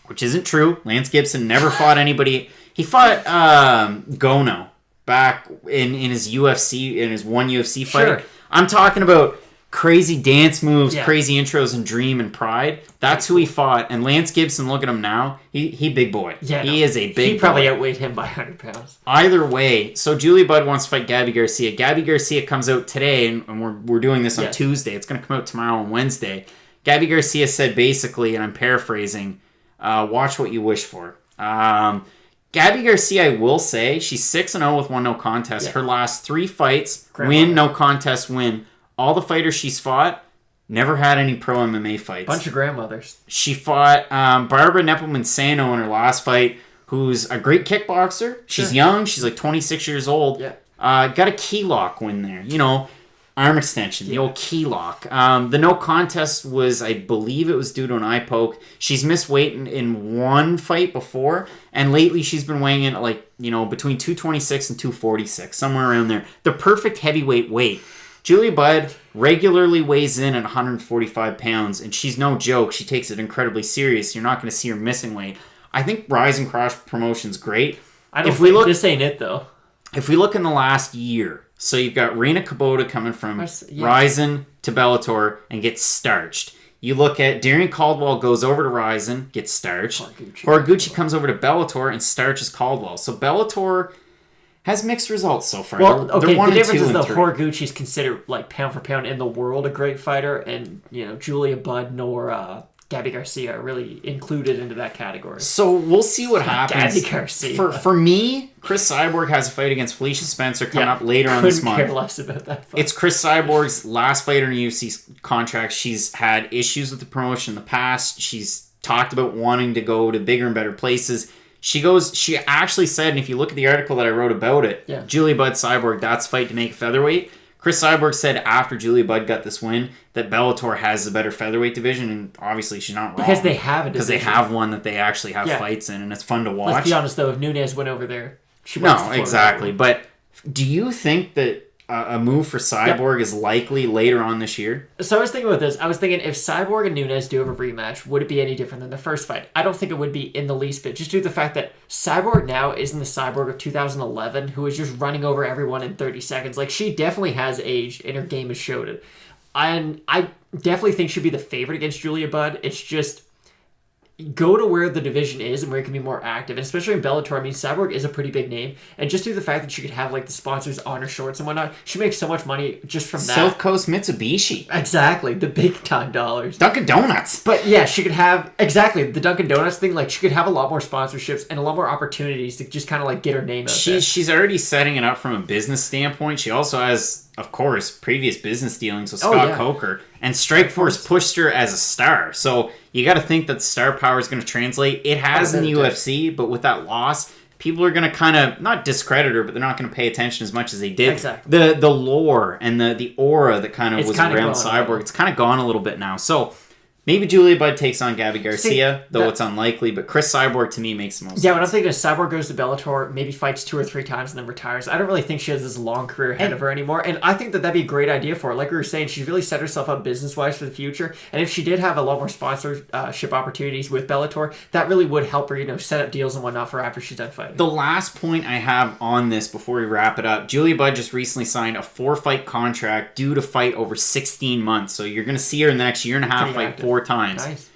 which isn't true. Lance Gibson never fought anybody. He fought Gono back in his one UFC fight.
Sure.
I'm talking about crazy dance moves,
Yeah.
crazy intros in Dream and Pride. That's who he fought. And Lance Gibson, look at him now. He big boy.
Yeah,
he is a big boy.
He probably outweighed him by 100 pounds.
Either way, so Julia Budd wants to fight Gabby Garcia. Gabby Garcia comes out today, and we're doing this on Tuesday. It's going to come out tomorrow on Wednesday. Gabby Garcia said basically, and I'm paraphrasing, watch what you wish for. Gabby Garcia, I will say, she's 6-0 with 1 no contest.
Yeah.
Her last 3 fights, win, no contest, win. All the fighters she's fought, never had any pro MMA fights.
Bunch of grandmothers.
She fought Barbara Neppelman-Sano in her last fight, who's a great kickboxer. She's young. She's like 26 years old.
Yeah.
Got a key lock win there. You know, arm extension, the old key lock. The no contest was, I believe it was due to an eye poke. She's missed weight in one fight before, and lately she's been weighing in at between 226 and 246, somewhere around there. The perfect heavyweight weight. Julia Budd regularly weighs in at 145 pounds, and she's no joke. She takes it incredibly serious. You're not going to see her missing weight. I think Rise and Cross Promotion's great.
I don't think this ain't it, though.
If we look in the last year, so you've got Reina Kubota coming from Ryzen to Bellator and gets starched. You look at Darian Caldwell goes over to Ryzen, gets starched. Horiguchi comes over to Bellator and starches Caldwell. So Bellator has mixed results so far.
Well,
they're
the difference is
that
Horiguchi's considered like pound for pound in the world a great fighter, and Julia Budd nor Gabby Garcia are really included into that category.
So we'll see what happens.
Gabby Garcia.
For me, Chris Cyborg has a fight against Felicia Spencer coming up later on this month.
Couldn't care less about that fight.
It's Chris Cyborg's last fight in a UFC contract. She's had issues with the promotion in the past. She's talked about wanting to go to bigger and better places. She actually said, and if you look at the article that I wrote about it, Julia Budd Cyborg, that's fight to make featherweight. Chris Cyborg said after Julia Budd got this win that Bellator has the better featherweight division, and obviously she's not wrong.
Because they have a division.
Because they have one that they actually have fights in, and it's fun to watch.
Let's be honest, though, if Nunes went over there, she
No, exactly. But do you think that a move for Cyborg is likely later on this year?
So I was thinking about this. I was thinking if Cyborg and Nunes do have a rematch, would it be any different than the first fight? I don't think it would be in the least bit. Just due to the fact that Cyborg now isn't the Cyborg of 2011 who is just running over everyone in 30 seconds. Like, she definitely has aged and her game has showed it. And I definitely think she'd be the favorite against Julia Budd. It's just go to where the division is and where it can be more active, and especially in Bellator. I mean, Cyborg is a pretty big name, and just due to the fact that she could have like the sponsors on her shorts and whatnot, she makes so much money just from that.
South Coast Mitsubishi,
exactly, the big time dollars.
Dunkin' Donuts,
but yeah, she could have exactly the Dunkin' Donuts thing. Like, she could have a lot more sponsorships and a lot more opportunities to just kind of like get her name out there.
She's already setting it up from a business standpoint. She also has, of course, previous business dealings with Scott Coker, and Strikeforce pushed her as a star. So you got to think that the star power is going to translate. It has in the UFC, but with that loss, people are going to kind of, not discredit her, but they're not going to pay attention as much as they did.
Exactly.
The lore and the aura that kind of was around Cyborg, it's kind of gone a little bit now. So maybe Julia Budd takes on Gabby Garcia, though it's unlikely, but Chris Cyborg to me makes the most sense.
Yeah, when I'm thinking of Cyborg goes to Bellator, maybe fights 2 or 3 times and then retires. I don't really think she has this long career ahead of her anymore, and I think that'd be a great idea for her. Like we were saying, she's really set herself up business-wise for the future, and if she did have a lot more sponsorship opportunities with Bellator, that really would help her, set up deals and whatnot for after she's done fighting.
The last point I have on this before we wrap it up, Julia Budd just recently signed a 4-fight contract due to fight over 16 months, so you're going to see her in the next year and a half fight 4 times.
Nice.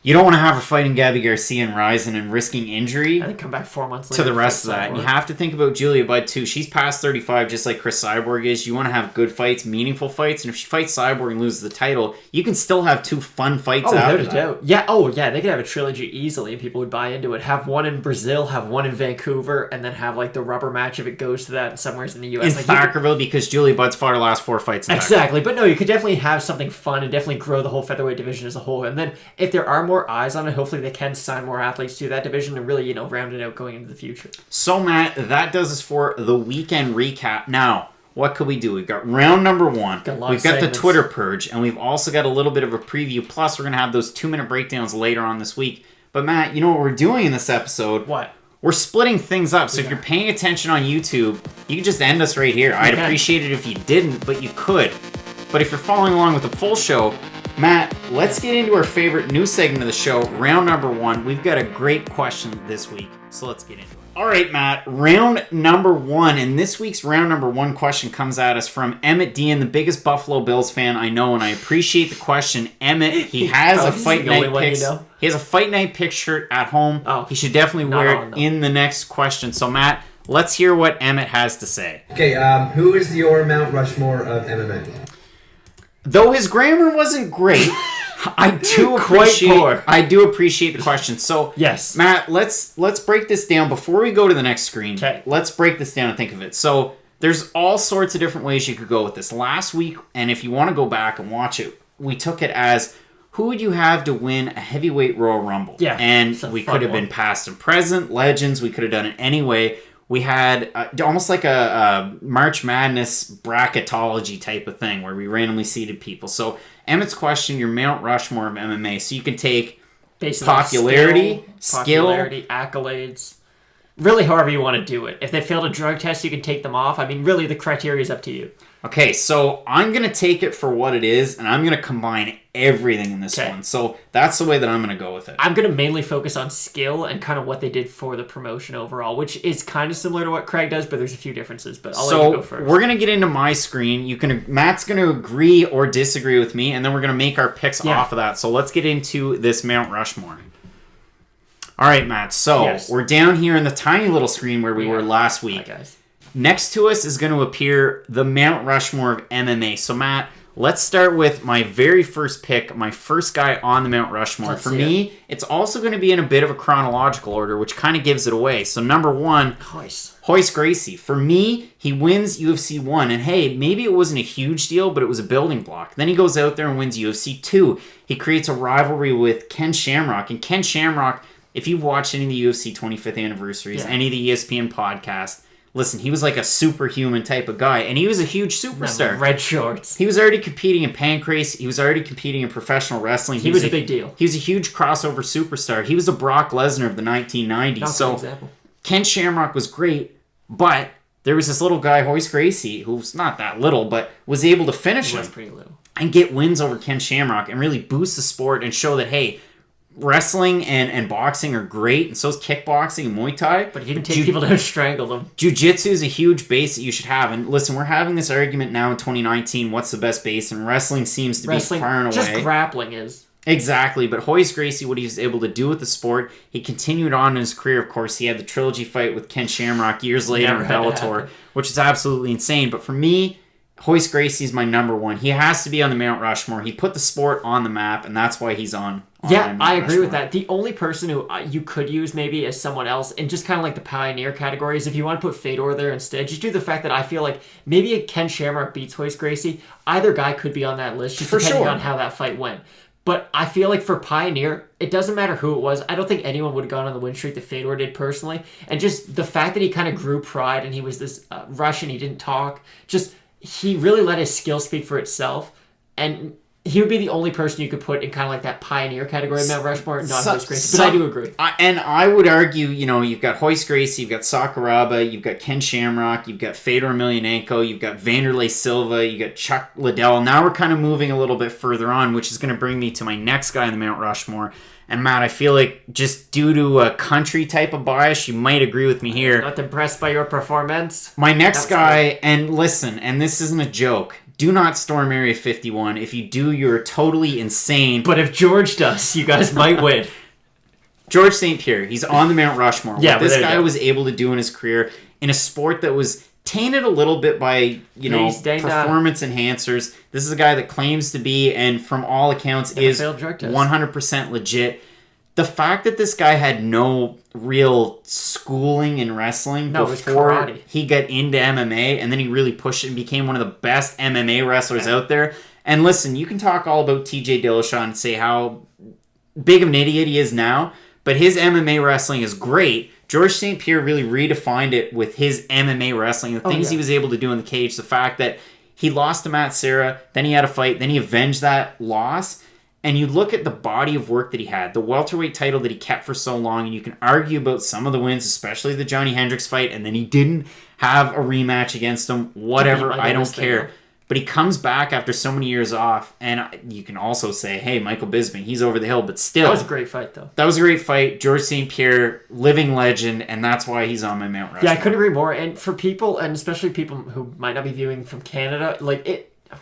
You don't want to have her fighting Gabby Garcia and Ryzen and risking injury.
And then come back 4 months later
to the rest of that. And you have to think about Julia Budd too. She's past 35 just like Chris Cyborg is. You want to have good fights, meaningful fights. And if she fights Cyborg and loses the title, you can still have 2 fun fights after that.
Yeah, they could have a trilogy easily and people would buy into it. Have one in Brazil, have one in Vancouver, and then have like the rubber match if it goes to that somewhere in the US.
In Thackerville, because Julia Budd's fought her last 4 fights in
Exactly. But no, you could definitely have something fun and definitely grow the whole featherweight division as a whole. And then if there are more eyes on it, hopefully they can sign more athletes to that division and really, round it out going into the future.
So, Matt, that does us for the weekend recap. Now, what could we do? We've got round number 1. We've got the Twitter purge, and we've also got a little bit of a preview. Plus, we're going to have those 2-minute breakdowns later on this week. But, Matt, you know what we're doing in this episode?
What?
We're splitting things up. So if you're paying attention on YouTube, you can just end us right here. I'd appreciate it if you didn't, but you could. But if you're following along with the full show, Matt, let's get into our favorite news segment of the show, round number 1. We've got a great question this week, so let's get into it. All right, Matt, round number 1, and this week's round number 1 question comes at us from Emmett Deighan, the biggest Buffalo Bills fan I know, and I appreciate the question. Emmett, he has a fight night pick. He has a fight night pick shirt at home.
Oh,
he should definitely wear it in the next question. So, Matt, let's hear what Emmett has to say.
Okay, who is your Mount Rushmore of MMA?
Though his grammar wasn't great, I do appreciate the question. So,
yes,
Matt, let's break this down before we go to the next screen.
Okay.
Let's break this down and think of it. So, there's all sorts of different ways you could go with this. Last week, and if you want to go back and watch it, we took it as who would you have to win a heavyweight Royal Rumble?
Yeah,
and we could have been past and present, legends. We could have done it anyway. We had almost like a March Madness bracketology type of thing where we randomly seeded people. So Emmett's question, your Mount Rushmore of MMA. So you can take popularity, skill,
accolades, really however you want to do it. If they failed a drug test, you can take them off. I mean, really, the criteria is up to you.
Okay, so I'm going to take it for what it is, and I'm going to combine everything in this one. So that's the way that I'm going to go with it.
I'm going to mainly focus on skill and kind of what they did for the promotion overall, which is kind of similar to what Craig does, but there's a few differences. But I'll let you go first.
We're going to get into my screen. Matt's going to agree or disagree with me, and then we're going to make our picks off of that. So let's get into this Mount Rushmore. All right, Matt. So we're down here in the tiny little screen where we were last week.
Hi, guys.
Next to us is going to appear the Mount Rushmore of MMA. So, Matt, let's start with my very first pick, my first guy on the Mount Rushmore. For me, it's also going to be in a bit of a chronological order, which kind of gives it away. So, number 1, Hoist Gracie. For me, he wins UFC 1. And hey, maybe it wasn't a huge deal, but it was a building block. Then he goes out there and wins UFC 2. He creates a rivalry with Ken Shamrock. And Ken Shamrock, if you've watched any of the UFC 25th anniversaries, any of the ESPN podcasts, listen, he was like a superhuman type of guy, and he was a huge superstar.
Red shorts.
He was already competing in Pancrase. He was already competing in professional wrestling.
He was a big deal.
He was a huge crossover superstar. He was a Brock Lesnar of the 1990s. So Ken Shamrock was great, but there was this little guy, Hoist Gracie, who's not that little, but was able to finish him
pretty little
and get wins over Ken Shamrock and really boost the sport and show that, hey, wrestling and boxing are great, and so is kickboxing and Muay Thai.
But you can take people to strangle them.
Jiu-Jitsu is a huge base that you should have. And listen, we're having this argument now in 2019, what's the best base? And wrestling seems to be far and away.
Just grappling is.
Exactly. But Hoist Gracie, what he was able to do with the sport, he continued on in his career, of course. He had the trilogy fight with Ken Shamrock years later in Bellator, which is absolutely insane. But for me, Hoist Gracie is my number 1. He has to be on the Mount Rushmore. He put the sport on the map, and that's why he's on
Yeah, I agree with that. The only person who you could use maybe as someone else, and just kind of like the pioneer categories, if you want to put Faber there instead, just do the fact that I feel like maybe a Ken Shamrock beats Hoist Gracie. Either guy could be on that list, just depending on how that fight went. But I feel like for Pioneer, it doesn't matter who it was. I don't think anyone would have gone on the win streak that Fedor did personally. And just the fact that he kind of grew pride and he was this Russian, he didn't talk. Just, he really let his skill speak for itself. And he would be the only person you could put in kind of like that Pioneer category of Mount Rushmore, not Hoist Gracie. But I do agree.
And I would argue, you've got Hoist Gracie, you've got Sakuraba, you've got Ken Shamrock, you've got Fedor Emelianenko, you've got Vanderlei Silva, you got Chuck Liddell. Now we're kind of moving a little bit further on, which is going to bring me to my next guy in the Mount Rushmore. And Matt, I feel like just due to a country type of bias, you might agree with me here.
Not impressed by your performance.
My next guy, and listen, and this isn't a joke, do not storm Area 51. If you do, you're totally insane.
But if George does, you guys might win.
George St Pierre, he's on the Mount Rushmore.
Yeah,
what this guy was able to do in his career in a sport that was tainted a little bit by, performance enhancers. This is a guy that claims to be, and from all accounts, is 100% legit. The fact that this guy had no real schooling in wrestling before he got into MMA, and then he really pushed it and became one of the best MMA wrestlers out there. And listen, you can talk all about TJ Dillashaw and say how big of an idiot he is now, but his MMA wrestling is great. George St. Pierre really redefined it with his MMA wrestling, the things he was able to do in the cage, the fact that he lost to Matt Serra, then he had a fight, then he avenged that loss. And you look at the body of work that he had, the welterweight title that he kept for so long, and you can argue about some of the wins, especially the Johnny Hendricks fight, and then he didn't have a rematch against him. Whatever, I don't care. But he comes back after so many years off, and you can also say, hey, Michael Bisping, he's over the hill, but still.
That was a great fight, though.
That was a great fight. George St. Pierre, living legend, and that's why he's on my Mount Rushmore.
Yeah, I couldn't agree more. And for people, and especially people who might not be viewing from Canada,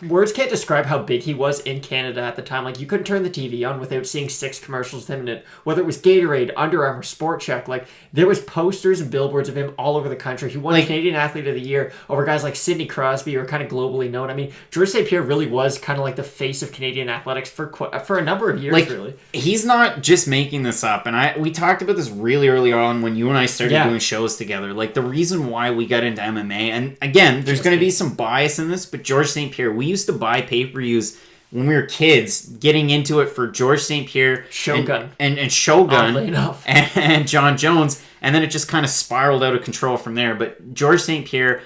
words can't describe how big he was in Canada at the time. Like, you couldn't turn the TV on without seeing 6 commercials with him in it. Whether it was Gatorade, Under Armour, Sport Check, there was posters and billboards of him all over the country. He won Canadian Athlete of the Year over guys like Sidney Crosby, who are kind of globally known. I mean, George St. Pierre really was kind of like the face of Canadian athletics for a number of years, really.
He's not just making this up. And we talked about this really early on when you and I started doing shows together. The reason why we got into MMA, and again, there's going to be some bias in this, but George St. Pierre, we used to buy pay-per-views when we were kids, getting into it for George St. Pierre,
Shogun,
and Shogun, and Jon Jones, and then it just kind of spiraled out of control from there. But George St. Pierre,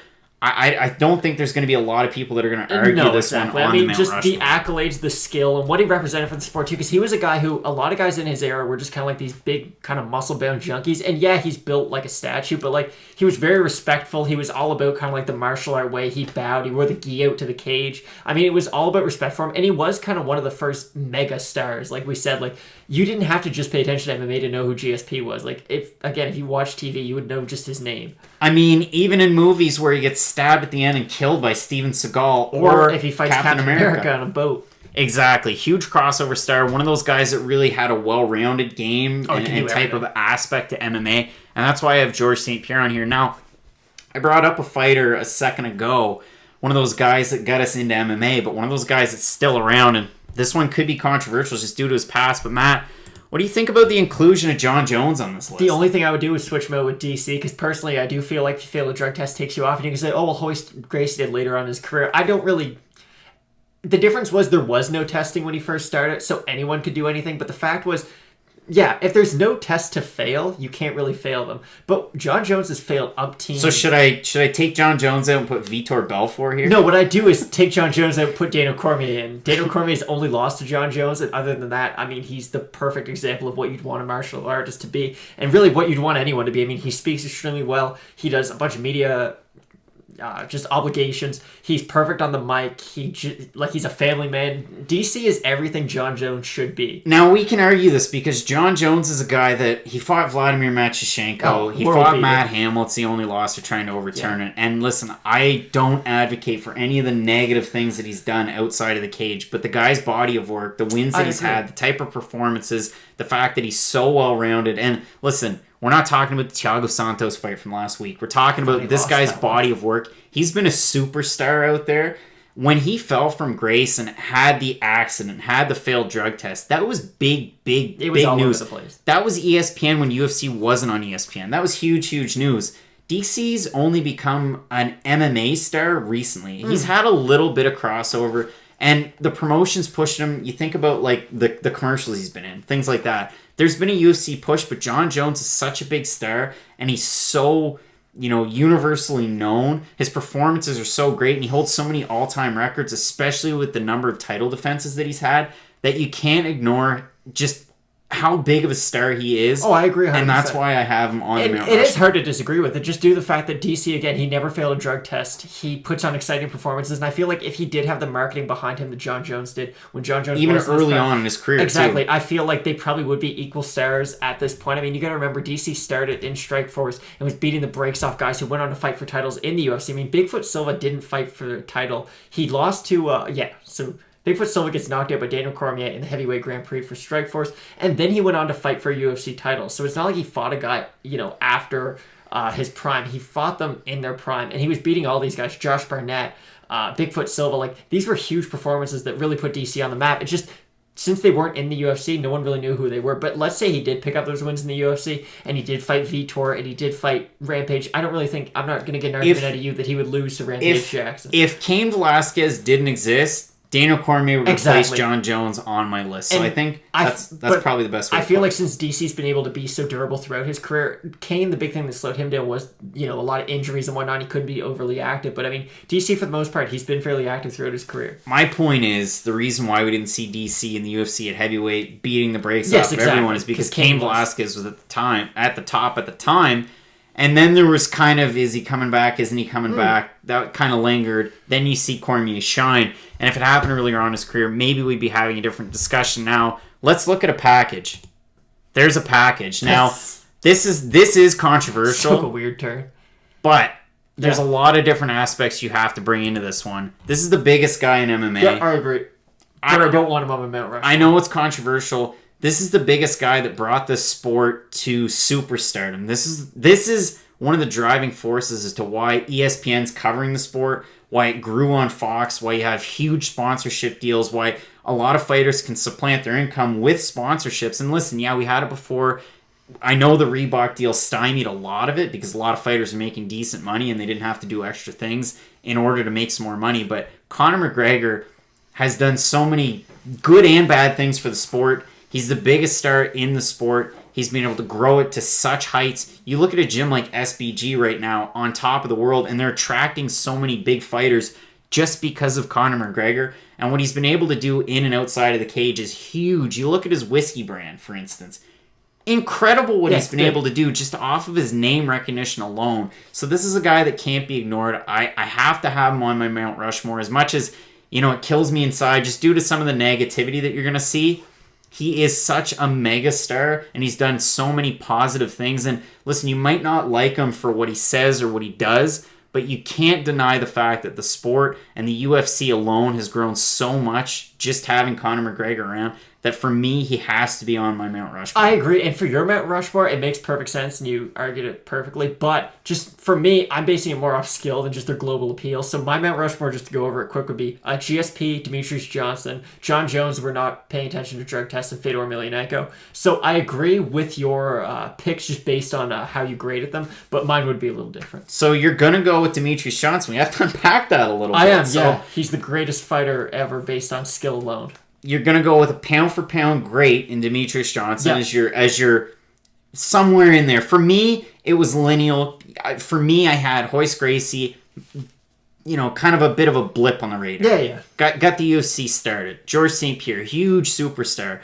I don't think there's going to be a lot of people that are going to argue this one on the Mount Rushmore.
The accolades, the skill, and what he represented for the sport too, because he was a guy who a lot of guys in his era were just kind of like these big kind of muscle-bound junkies, and yeah, he's built like a statue, but he was very respectful. He was all about kind of like the martial art way. He bowed, he wore the gi out to the cage. I mean, it was all about respect for him, and he was kind of one of the first mega stars. Like we said, you didn't have to just pay attention to MMA to know who GSP was. If you watched TV, you would know just his name.
I mean, even in movies where he gets stabbed at the end and killed by Steven Seagal,
or if he fights Captain America on a boat.
Exactly. Huge crossover star. One of those guys that really had a well-rounded game and type of aspect to MMA. And that's why I have George St. Pierre on here. Now, I brought up a fighter a second ago. One of those guys that got us into MMA, but one of those guys that's still around. And this one could be controversial just due to his past. But Matt, what do you think about the inclusion of Jon Jones on this list?
The only thing I would do is switch him out with DC, because personally I do feel like if you fail a drug test, takes you off, and you can say, oh, well, Hoist Gracie did later on in his career. I don't really... The difference was there was no testing when he first started, so anyone could do anything, but the fact was, yeah, if there's no test to fail, you can't really fail them. But Jon Jones has failed umpteen.
So should I take Jon Jones out and put Vitor Belfort here?
No, what I do is take Jon Jones out and put Daniel Cormier in. Daniel Cormier's only lost to Jon Jones, and other than that, I mean, he's the perfect example of what you'd want a martial artist to be, and really what you'd want anyone to be. I mean, he speaks extremely well. He does a bunch of media... just obligations. He's perfect on the mic. He's a family man. DC is everything Jon Jones should be.
Now we can argue this because Jon Jones is a guy that he fought Vladimir Matyushenko. He fought Matt Hamill. It's the only loss. They're trying to overturn it. And listen, I don't advocate for any of the negative things that he's done outside of the cage, but the guy's body of work, the wins that he's had, the type of performances, the fact that he's so well-rounded. And listen, we're not talking about the Thiago Santos fight from last week. We're talking about this guy's body of work. He's been a superstar out there. When he fell from grace and had the accident, had the failed drug test, that was big news.
It was all over the place.
That was ESPN when UFC wasn't on ESPN. That was huge news. DC's only become an MMA star recently. He's had a little bit of crossover. And the promotions pushed him. You think about like the commercials he's been in, things like that. There's been a UFC push, but Jon Jones is such a big star, and he's so, universally known. His performances are so great, and he holds so many all-time records, especially with the number of title defenses that he's had, that you can't ignore just how big of a star he is.
Oh, I agree 100%.
And that's why I have him on the Mount Rushmore.
It is hard to disagree with it. Just due to the fact that DC, again, he never failed a drug test. He puts on exciting performances, and I feel like if he did have the marketing behind him that Jon Jones did, when Jon Jones
even
was
early on in his career,
exactly,
too.
I feel like they probably would be equal stars at this point. I mean, you got to remember, DC started in Strikeforce and was beating the brakes off guys who went on to fight for titles in the UFC. I mean, Bigfoot Silva didn't fight for the title. He lost to, Bigfoot Silva gets knocked out by Daniel Cormier in the heavyweight Grand Prix for Strikeforce, and then he went on to fight for a UFC title. So it's not like he fought a guy, after his prime. He fought them in their prime, and he was beating all these guys, Josh Barnett, Bigfoot Silva. Like, these were huge performances that really put DC on the map. It's just, since they weren't in the UFC, no one really knew who they were. But let's say he did pick up those wins in the UFC, and he did fight Vitor, and he did fight Rampage. I don't really think, I'm not going to get an argument out of you that he would lose to Rampage Jackson.
If Cain Velasquez didn't exist, Daniel Cormier would replace Jon Jones on my list. So I think that's probably the best way.
I feel like since DC's been able to be so durable throughout his career, Cain, the big thing that slowed him down was, a lot of injuries and whatnot. He couldn't be overly active. But I mean, DC for the most part, he's been fairly active throughout his career.
My point is, the reason why we didn't see DC in the UFC at heavyweight beating the brakes off of everyone is because Cain Velasquez was at the top at the time. And then there was kind of, is he coming back? Isn't he coming back? That kind of lingered. Then you see Cormier shine. And if it happened earlier on in his career, maybe we'd be having a different discussion. Now, let's look at a package. There's a package. Now, this is controversial.
Took a weird turn.
But there's a lot of different aspects you have to bring into this one. This is the biggest guy in MMA.
Yeah, I agree. But I don't want him on my Mount Rushmore.
I know it's controversial. This is the biggest guy that brought this sport to superstardom. This is one of the driving forces as to why ESPN's covering the sport, why it grew on Fox, why you have huge sponsorship deals, why a lot of fighters can supplant their income with sponsorships. And listen, we had it before. I know the Reebok deal stymied a lot of it because a lot of fighters are making decent money and they didn't have to do extra things in order to make some more money. But Conor McGregor has done so many good and bad things for the sport. He's the biggest star in the sport. He's been able to grow it to such heights. You look at a gym like SBG right now on top of the world, and they're attracting so many big fighters just because of Conor McGregor. And what he's been able to do in and outside of the cage is huge. You look at his whiskey brand, for instance. Incredible what he's been able to do just off of his name recognition alone. So this is a guy that can't be ignored. I have to have him on my Mount Rushmore. As much as, it kills me inside just due to some of the negativity that you're going to see. He is such a mega star, and he's done so many positive things. And listen, you might not like him for what he says or what he does, but you can't deny the fact that the sport and the UFC alone has grown so much just having Conor McGregor around that for me, he has to be on my Mount Rushmore.
I agree. And for your Mount Rushmore, it makes perfect sense, and you argued it perfectly. But just for me, I'm basing it more off skill than just their global appeal. So my Mount Rushmore, just to go over it quick, would be GSP, Demetrius Johnson, Jon Jones. We're not paying attention to drug tests, and Fedor Emelianenko. So I agree with your picks just based on how you graded them, but mine would be a little different.
So you're going to go with Demetrius Johnson. We have to unpack that a little bit.
I am,
so
yeah. He's the greatest fighter ever based on skill alone.
You're going to go with a pound-for-pound great in Demetrius Johnson as your somewhere in there. For me, it was lineal. For me, I had Hoist Gracie, kind of a bit of a blip on the radar.
Yeah.
Got the UFC started. George St Pierre, huge superstar.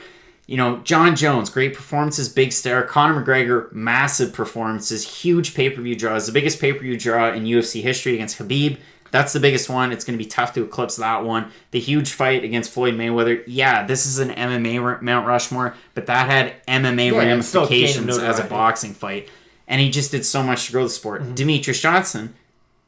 Jon Jones, great performances, big star. Conor McGregor, massive performances, huge pay-per-view draws. The biggest pay-per-view draw in UFC history against Khabib. That's the biggest one. It's going to be tough to eclipse that one. The huge fight against Floyd Mayweather. Yeah, this is an MMA Mount Rushmore, but that had MMA ramifications as a boxing fight. And he just did so much to grow the sport. Mm-hmm. Demetrius Johnson.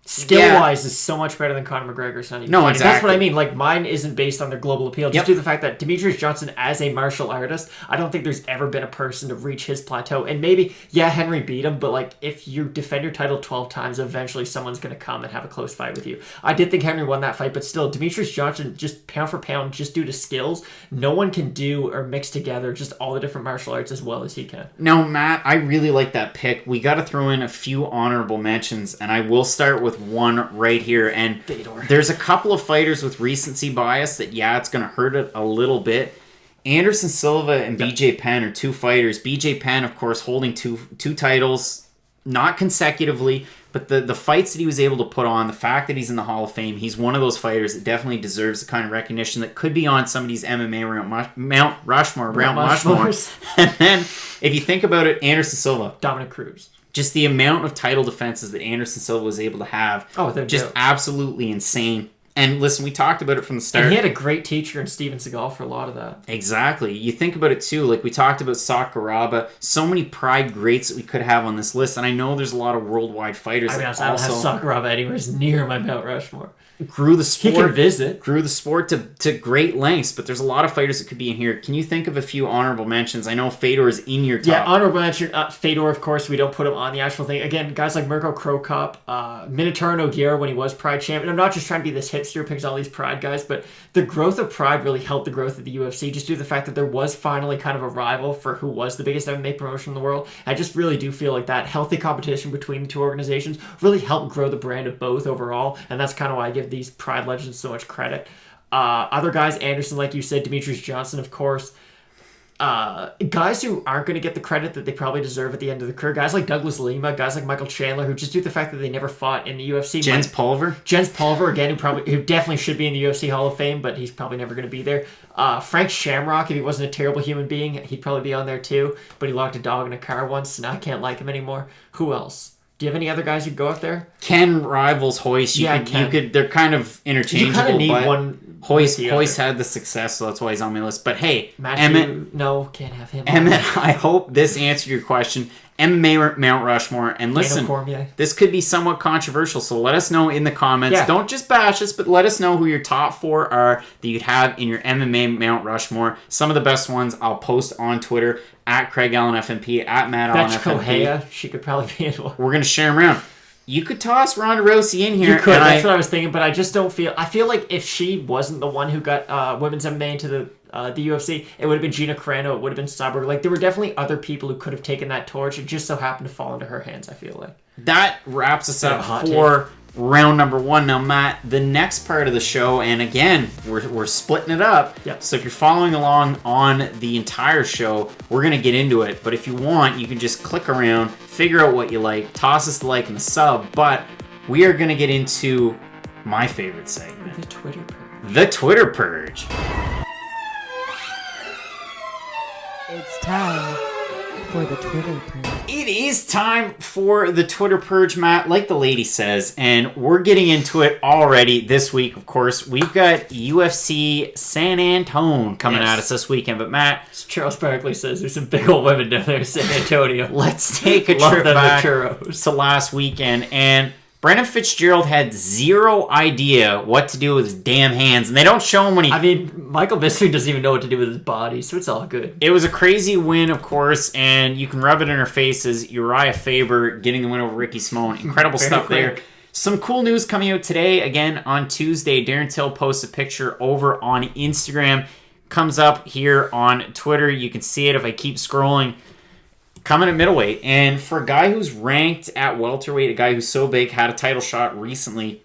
Skill-wise is so much better than Conor McGregor.
No, exactly.
That's what I mean. Like, mine isn't based on their global appeal. Just due to the fact that Demetrius Johnson, as a martial artist, I don't think there's ever been a person to reach his plateau. And maybe, Henry beat him, but, like, if you defend your title 12 times, eventually someone's going to come and have a close fight with you. I did think Henry won that fight, but still, Demetrius Johnson, just pound for pound, just due to skills, no one can do or mix together just all the different martial arts as well as he can.
Now, Matt, I really like that pick. We got to throw in a few honorable mentions, and I will start with with one right here. And
Fedor.
there's a couple of fighters with recency bias that, it's going to hurt it a little bit. Anderson Silva and BJ Penn are two fighters. BJ Penn, of course, holding two titles, not consecutively, but the fights that he was able to put on, the fact that he's in the Hall of Fame, he's one of those fighters that definitely deserves the kind of recognition that could be on somebody's MMA Mount Rushmore. And then, if you think about it, Anderson Silva.
Dominic Cruz.
Just the amount of title defenses that Anderson Silva was able to have.
They're
just absolutely insane. And listen, we talked about it from the start.
And he had a great teacher in Steven Seagal for a lot of that.
Exactly. You think about it too. Like we talked about Sakuraba. So many Pride greats that we could have on this list. And I know there's a lot of worldwide fighters.
I don't have Sakuraba anywhere near my Mount Rushmore.
Grew the sport.
He can visit.
Grew the sport to great lengths, but there's a lot of fighters that could be in here. Can you think of a few honorable mentions? I know Fedor is in your top.
Yeah, honorable mention. Fedor, of course, we don't put him on the actual thing. Again, guys like Mirko Cro Cop, Minotaur Nogueira when he was Pride champion. I'm not just trying to be this hipster picks all these Pride guys, but the growth of Pride really helped the growth of the UFC just due to the fact that there was finally kind of a rival for who was the biggest MMA promotion in the world. I just really do feel like that healthy competition between the two organizations really helped grow the brand of both overall, and that's kind of why I give these Pride legends so much credit. Other guys, Anderson, like you said, Demetrius Johnson, of course. Guys who aren't going to get the credit that they probably deserve at the end of the career. Guys like Douglas Lima, guys like Michael Chandler, who just due to the fact that they never fought in the UFC.
Jens Pulver,
again, who definitely should be in the UFC Hall of Fame, but he's probably never going to be there. Frank Shamrock, if he wasn't a terrible human being, he'd probably be on there too, but he locked a dog in a car once, and I can't like him anymore. Who else? Do you have any other guys who'd go up there?
Ken rivals Hoist. You could. They're kind of interchangeable. You kind of need one. Hoist had the success, so that's why he's on my list. But hey, Emmett.
No, can't have him.
Emmett, I hope this answered your question. MMA Mount Rushmore. And listen, this could be somewhat controversial, so let us know in the comments. Yeah. Don't just bash us, but let us know who your top 4 are that you'd have in your MMA Mount Rushmore. Some of the best ones I'll post on Twitter, at Craig Allen FMP, at Matt Allen FMP.
She could probably be in one.
We're going to share them around. You could toss Ronda Rousey in here.
You could. That's what I was thinking, but I just don't feel... I feel like if she wasn't the one who got women's MMA into the UFC, it would have been Gina Carano, it would have been Cyborg. Like, there were definitely other people who could have taken that torch. It just so happened to fall into her hands, I feel like.
That wraps us up for round number 1. Now, Matt, the next part of the show, and again, we're splitting it up.
Yep.
So if you're following along on the entire show, we're going to get into it. But if you want, you can just click around, figure out what you like, toss us the like and the sub. But we are going to get into my favorite segment.
The Twitter Purge.
The Twitter Purge.
It's time for the Twitter Purge.
It is time for the Twitter Purge, Matt, like the lady says, and we're getting into it already this week, of course. We've got UFC San Antonio coming at us this weekend, but Matt...
As Charles Barkley says, there's some big old women down there in San Antonio.
Let's take a trip back to last weekend, and Brendan Fitzgerald had zero idea what to do with his damn hands, and they don't show him when he...
I mean, Michael Bisping doesn't even know what to do with his body, so it's all good.
It was a crazy win, of course, and you can rub it in our faces. Uriah Faber getting the win over Ricky Simone. Incredible stuff there. Some cool news coming out today. Again, on Tuesday, Darren Till posts a picture over on Instagram. Comes up here on Twitter. You can see it if I keep scrolling. Coming at middleweight, and for a guy who's ranked at welterweight, a guy who's so big, had a title shot recently,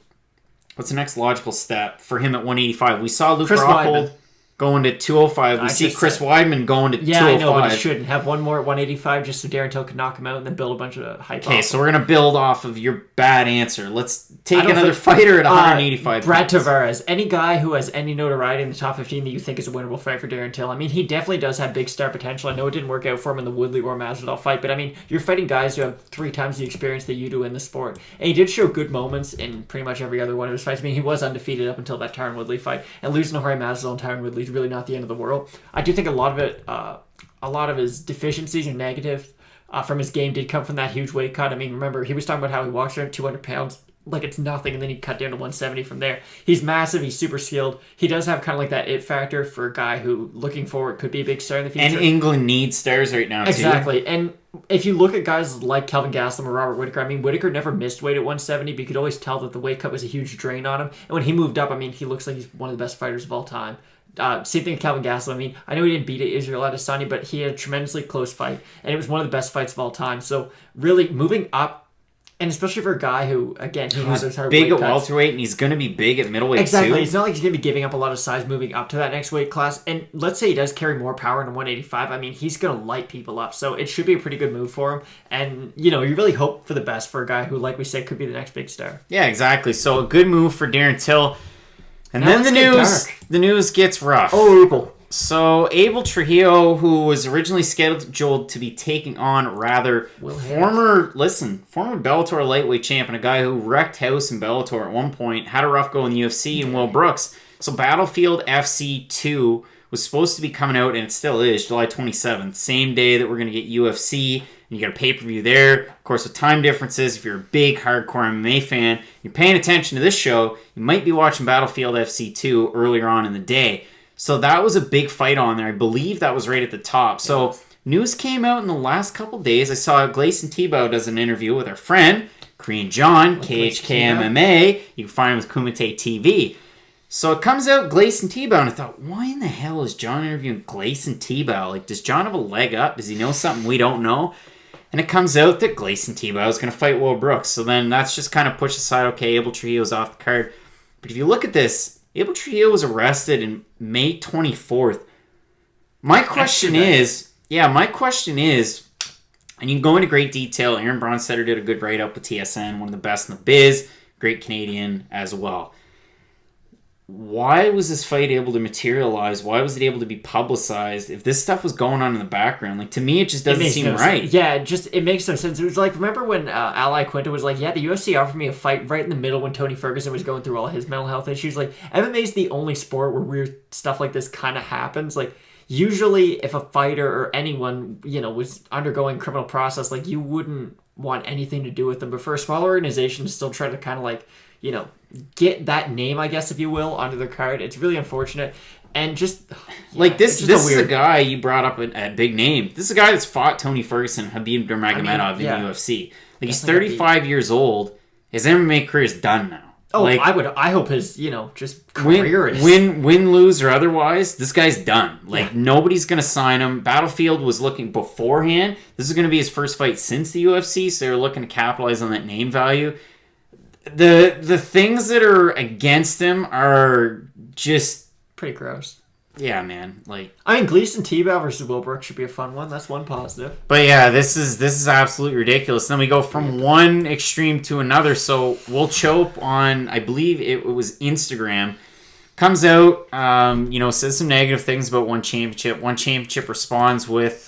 what's the next logical step for him at 185? We saw Luke Rockhold going to 205. We see Chris Weidman going to 205.
Yeah, I know, but he shouldn't. Have one more at 185 just so Darren Till could knock him out and then build a bunch of hype.
Okay, so we're going to build off of your bad answer. Let's take another fighter at 185.
Brad Tavares. Any guy who has any notoriety in the top 15 that you think is a winnable fight for Darren Till. I mean, he definitely does have big star potential. I know it didn't work out for him in the Woodley or Masvidal fight, but I mean, you're fighting guys who have 3 times the experience that you do in the sport. And he did show good moments in pretty much every other one of his fights. I mean, he was undefeated up until that Tyron Woodley fight. And losing to Jorge Masvidal and Tyron Woodley is really not the end of the world. I do think a lot of his deficiencies and negatives from his game did come from that huge weight cut. I mean, remember, he was talking about how he walks around 200 pounds like it's nothing, and then he cut down to 170 from there. He's massive. He's super skilled. He does have kind of like that it factor for a guy who, looking forward, could be a big star in the future.
And England needs stars right now, too.
Exactly. And if you look at guys like Kelvin Gastelum or Robert Whittaker, I mean, Whittaker never missed weight at 170, but you could always tell that the weight cut was a huge drain on him. And when he moved up, I mean, he looks like he's one of the best fighters of all time. Same thing with Kelvin Gastelum. I mean, I know he didn't beat Israel Adesanya, but he had a tremendously close fight, and it was one of the best fights of all time. So really moving up And especially for a guy who, again, he has those hard
big
weight
at
cuts.
welterweight, and he's going to be big at middleweight
exactly.
too.
It's not like he's going to be giving up a lot of size moving up to that next weight class. And let's say he does carry more power in 185. I mean, he's going to light people up. So it should be a pretty good move for him. And, you know, you really hope for the best for a guy who, like we said, could be the next big star.
Yeah, exactly. So a good move for Darren Till. And
Now
then the news gets rough.
Oh, Abel.
So Abel Trujillo, who was originally scheduled to be taking on former Bellator lightweight champ and a guy who wrecked house in Bellator at one point, had a rough go in the UFC, and Will Brooks. So Battlefield FC 2 was supposed to be coming out, and it still is, July 27th, same day that we're going to get UFC, and you got a pay-per-view there. Of course, with time differences, if you're a big hardcore MMA fan, you're paying attention to this show, you might be watching Battlefield FC 2 earlier on in the day. So that was a big fight on there. I believe that was right at the top. So news came out in the last couple days. I saw Gleison Tebow does an interview with our friend, Korean John, KHK MMA. You can find him with Kumite TV. So it comes out Gleison Tebow, and I thought, why in the hell is John interviewing Gleison Tebow? Like, does John have a leg up? Does he know something we don't know? And it comes out that Gleison Tebow is going to fight Will Brooks. So then that's just kind of pushed aside, okay, Abel Trujillo's off the card. But if you look at this, Abel Trujillo was arrested in May 24th. My question is, and you can go into great detail. Aaron Bronstetter did a good write-up with TSN, one of the best in the biz, great Canadian as well. Why was this fight able to materialize? Why was it able to be publicized? If this stuff was going on in the background, like, to me, it just doesn't seem right.
Yeah, it makes no sense. It was like, remember when Ally Quinta was like, yeah, the UFC offered me a fight right in the middle when Tony Ferguson was going through all his mental health issues. Like, MMA is the only sport where weird stuff like this kind of happens. Like, usually if a fighter or anyone, you know, was undergoing criminal process, like, you wouldn't want anything to do with them. But for a small organization to still try to kind of, like, you know, get that name, I guess, if you will, onto their card, it's really unfortunate. And just
like this is a guy you brought up at big name. This is a guy that's fought Tony Ferguson, Habib Nurmagomedov in the UFC. Like, he's 35 years old. His MMA career is done now.
Oh,
like,
I hope his, you know, just career is
win, lose or otherwise, this guy's done. Like, nobody's gonna sign him. Battlefield was looking beforehand. This is gonna be his first fight since the UFC, so they're looking to capitalize on that name value. The things that are against him are just
pretty gross.
Yeah, man. Like,
I mean, Gleison Tebow versus Will Brooks should be a fun one. That's one positive.
But yeah, this is absolutely ridiculous. Then we go from one extreme to another. So Will Chope on, I believe it was Instagram, comes out, says some negative things about One Championship. One Championship responds with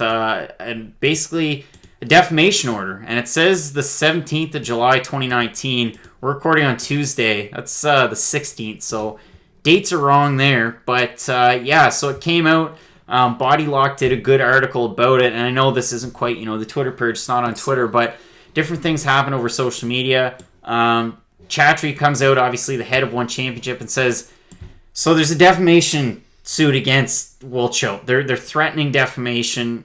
basically a defamation order, and it says the 17th of July 2019. We're recording on Tuesday. That's the 16th, so dates are wrong there. But so it came out. Body Lock did a good article about it, and I know this isn't quite, the Twitter purge. It's not on Twitter, but different things happen over social media. Chatry comes out, obviously the head of One Championship, and says, so there's a defamation suit against Will Chope. They're threatening defamation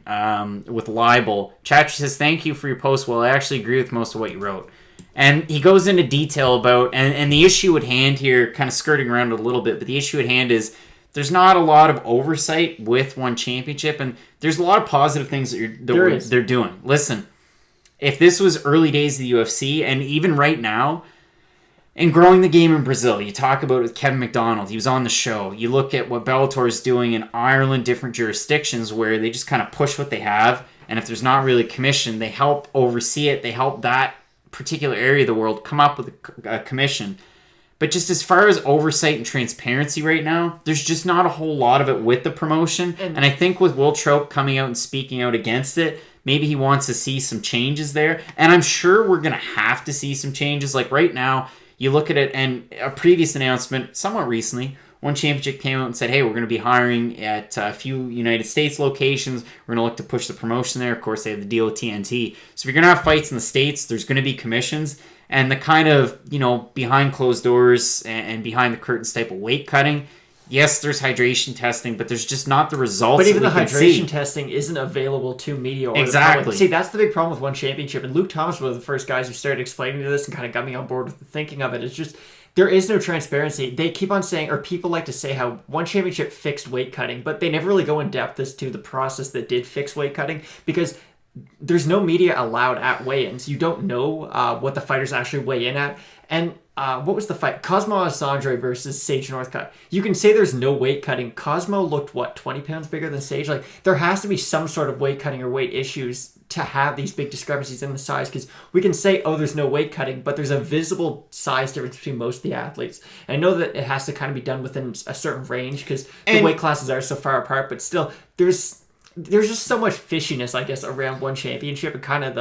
with libel. Chatry says, thank you for your post. Well, I actually agree with most of what you wrote. And he goes into detail about, and the issue at hand here, kind of skirting around it a little bit, but the issue at hand is there's not a lot of oversight with One Championship, and there's a lot of positive things that they're doing. Listen, if this was early days of the UFC, and even right now, and growing the game in Brazil, you talk about it with Kevin McDonald, he was on the show. You look at what Bellator is doing in Ireland, different jurisdictions where they just kind of push what they have, and if there's not really commission, they help oversee it, they help that particular area of the world come up with a commission. But just as far as oversight and transparency right now, there's just not a whole lot of it with the promotion. And I think with Will Chope coming out and speaking out against it, maybe he wants to see some changes there. And I'm sure we're going to have to see some changes. Like right now, you look at it, and a previous announcement, somewhat recently, One Championship came out and said, hey, we're going to be hiring at a few United States locations. We're going to look to push the promotion there. Of course, they have the deal with TNT. So if you're going to have fights in the States, there's going to be commissions. And the kind of, behind closed doors and behind the curtains type of weight cutting, yes, there's hydration testing, but there's just not the results.
But even the hydration testing isn't available to media or the public. See, that's the big problem with One Championship. And Luke Thomas was one of the first guys who started explaining to this and kind of got me on board with the thinking of it. It's just, there is no transparency. They keep on saying, or people like to say how One Championship fixed weight cutting, but they never really go in depth as to the process that did fix weight cutting, because there's no media allowed at weigh-ins. You don't know what the fighters actually weigh in at. And what was the fight? Cosmo Alessandre versus Sage Northcutt. You can say there's no weight cutting. Cosmo looked, 20 pounds bigger than Sage? Like, there has to be some sort of weight cutting or weight issues to have these big discrepancies in the size, because we can say, oh, there's no weight cutting, but there's a visible size difference between most of the athletes. And I know that it has to kind of be done within a certain range because the weight classes are so far apart, but still, there's just so much fishiness, I guess, around one championship, and kind of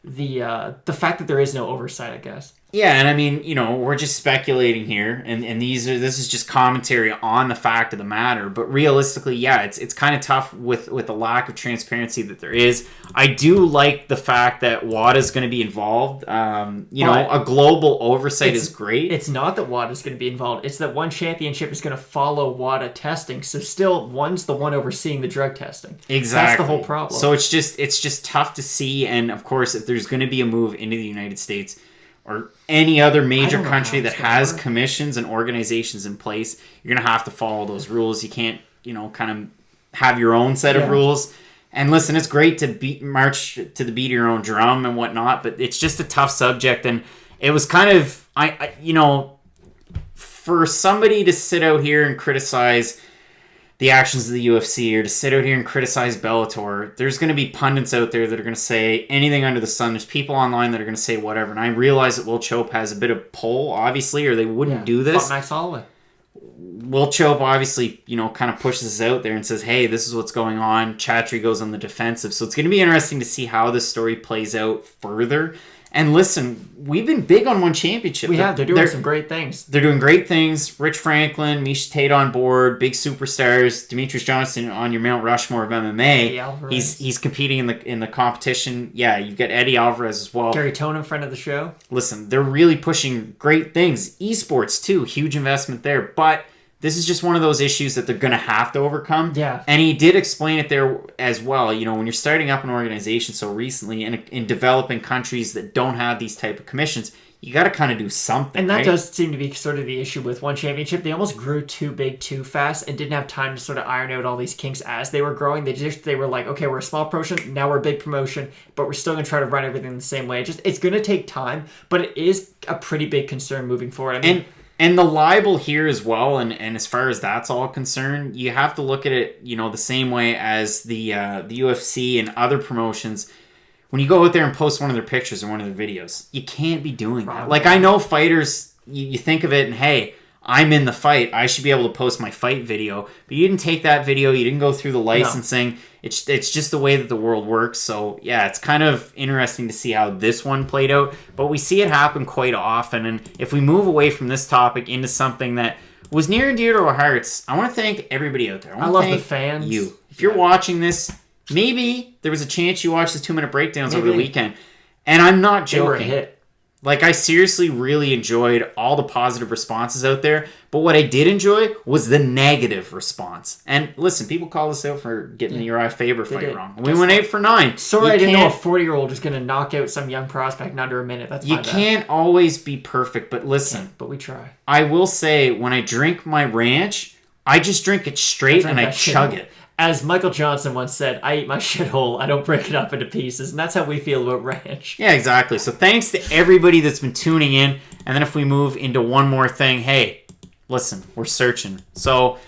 the fact that there is no oversight, I guess.
Yeah, and I mean, we're just speculating here, and this is just commentary on the fact of the matter. But realistically, yeah, it's kind of tough with the lack of transparency that there is. I do like the fact that WADA's going to be involved. A global oversight is great.
It's not that WADA's going to be involved. It's that one championship is going to follow WADA testing. So still, one's the one overseeing the drug testing.
Exactly.
That's the whole problem.
So it's just tough to see. And of course, if there's going to be a move into the United States or any other major country that has commissions and organizations in place, you're going to have to follow those rules. You can't, kind of have your own set of rules. And listen, it's great to march to the beat of your own drum and whatnot, but it's just a tough subject. And it was kind of, for somebody to sit out here and criticize the actions of the UFC, or to sit out here and criticize Bellator, there's going to be pundits out there that are going to say anything under the sun. There's people online that are going to say whatever. And I realize that Will Chope has a bit of pull, obviously, or they wouldn't do this.
Fought Max Holloway.
Will Chope obviously, kind of pushes this out there and says, hey, this is what's going on. Chatri goes on the defensive. So it's going to be interesting to see how this story plays out further. And listen, we've been big on one championship.
They're doing some great things.
They're doing great things. Rich Franklin, Miesha Tate on board, big superstars. Demetrius Johnson on your Mount Rushmore of MMA. He's competing in the competition. Yeah, you've got Eddie Alvarez as well.
Gary Tone in front of the show.
Listen, they're really pushing great things. Esports too, huge investment there. But this is just one of those issues that they're going to have to overcome.
Yeah.
And he did explain it there as well. When you're starting up an organization so recently and in developing countries that don't have these type of commissions, you got to kind of do something.
And that
right?
does seem to be sort of the issue with one championship. They almost grew too big too fast and didn't have time to sort of iron out all these kinks as they were growing. They were like, okay, we're a small promotion, now we're a big promotion, but we're still going to try to run everything the same way. It's going to take time, but it is a pretty big concern moving forward. I mean,
And the libel here as well, and as far as that's all concerned, you have to look at it, the same way as the UFC and other promotions. When you go out there and post one of their pictures or one of their videos, you can't be doing that. Like, I know fighters, you think of it and, hey, I'm in the fight, I should be able to post my fight video. But you didn't take that video, you didn't go through the licensing. No. It's just the way that the world works. So, yeah, it's kind of interesting to see how this one played out. But we see it happen quite often. And if we move away from this topic into something that was near and dear to our hearts, I want to thank everybody out there. I
love the fans.
You. If you're watching this, maybe there was a chance you watched the 2-minute breakdowns over the weekend. And I'm not joking.
They were a hit.
Like, I seriously really enjoyed all the positive responses out there, but what I did enjoy was the negative response. And listen, people call us out for getting the Uriah Faber fight wrong. We went 8 for 9.
Sorry, I didn't know a 40-year-old is going to knock out some young prospect in under a minute. That's
you can't always be perfect, but listen.
But we try.
I will say, when I drink my ranch, I just drink it straight and I chug it.
As Michael Johnson once said, I eat my shithole, I don't break it up into pieces. And that's how we feel about ranch.
Yeah, exactly. So thanks to everybody that's been tuning in. And then if we move into one more thing, hey, listen, we're searching. So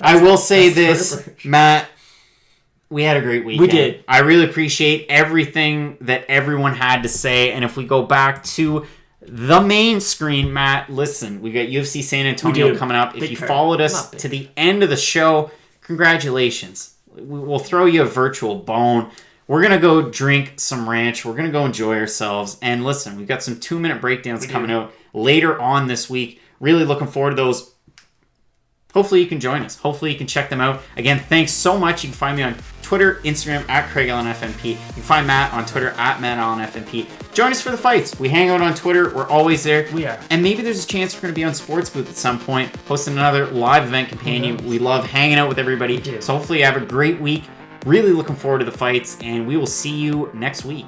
I will say this, Matt, we had a great weekend.
We did.
I really appreciate everything that everyone had to say. And if we go back to the main screen, Matt, listen, we got UFC San Antonio coming up. If you followed us to the end of the show, congratulations. We'll throw you a virtual bone. We're going to go drink some ranch. We're going to go enjoy ourselves. And listen, we've got some 2-minute breakdowns coming out later on this week. Really looking forward to those. Hopefully you can join us. Hopefully you can check them out. Again, thanks so much. You can find me on Twitter, Instagram, at CraigAllenFMP. You can find Matt on Twitter, at MattAllenFMP. Join us for the fights. We hang out on Twitter. We're always there.
We are.
And maybe there's a chance we're going to be on Sports Booth at some point, hosting another live event companion. We love hanging out with everybody. So hopefully you have a great week. Really looking forward to the fights, and we will see you next week.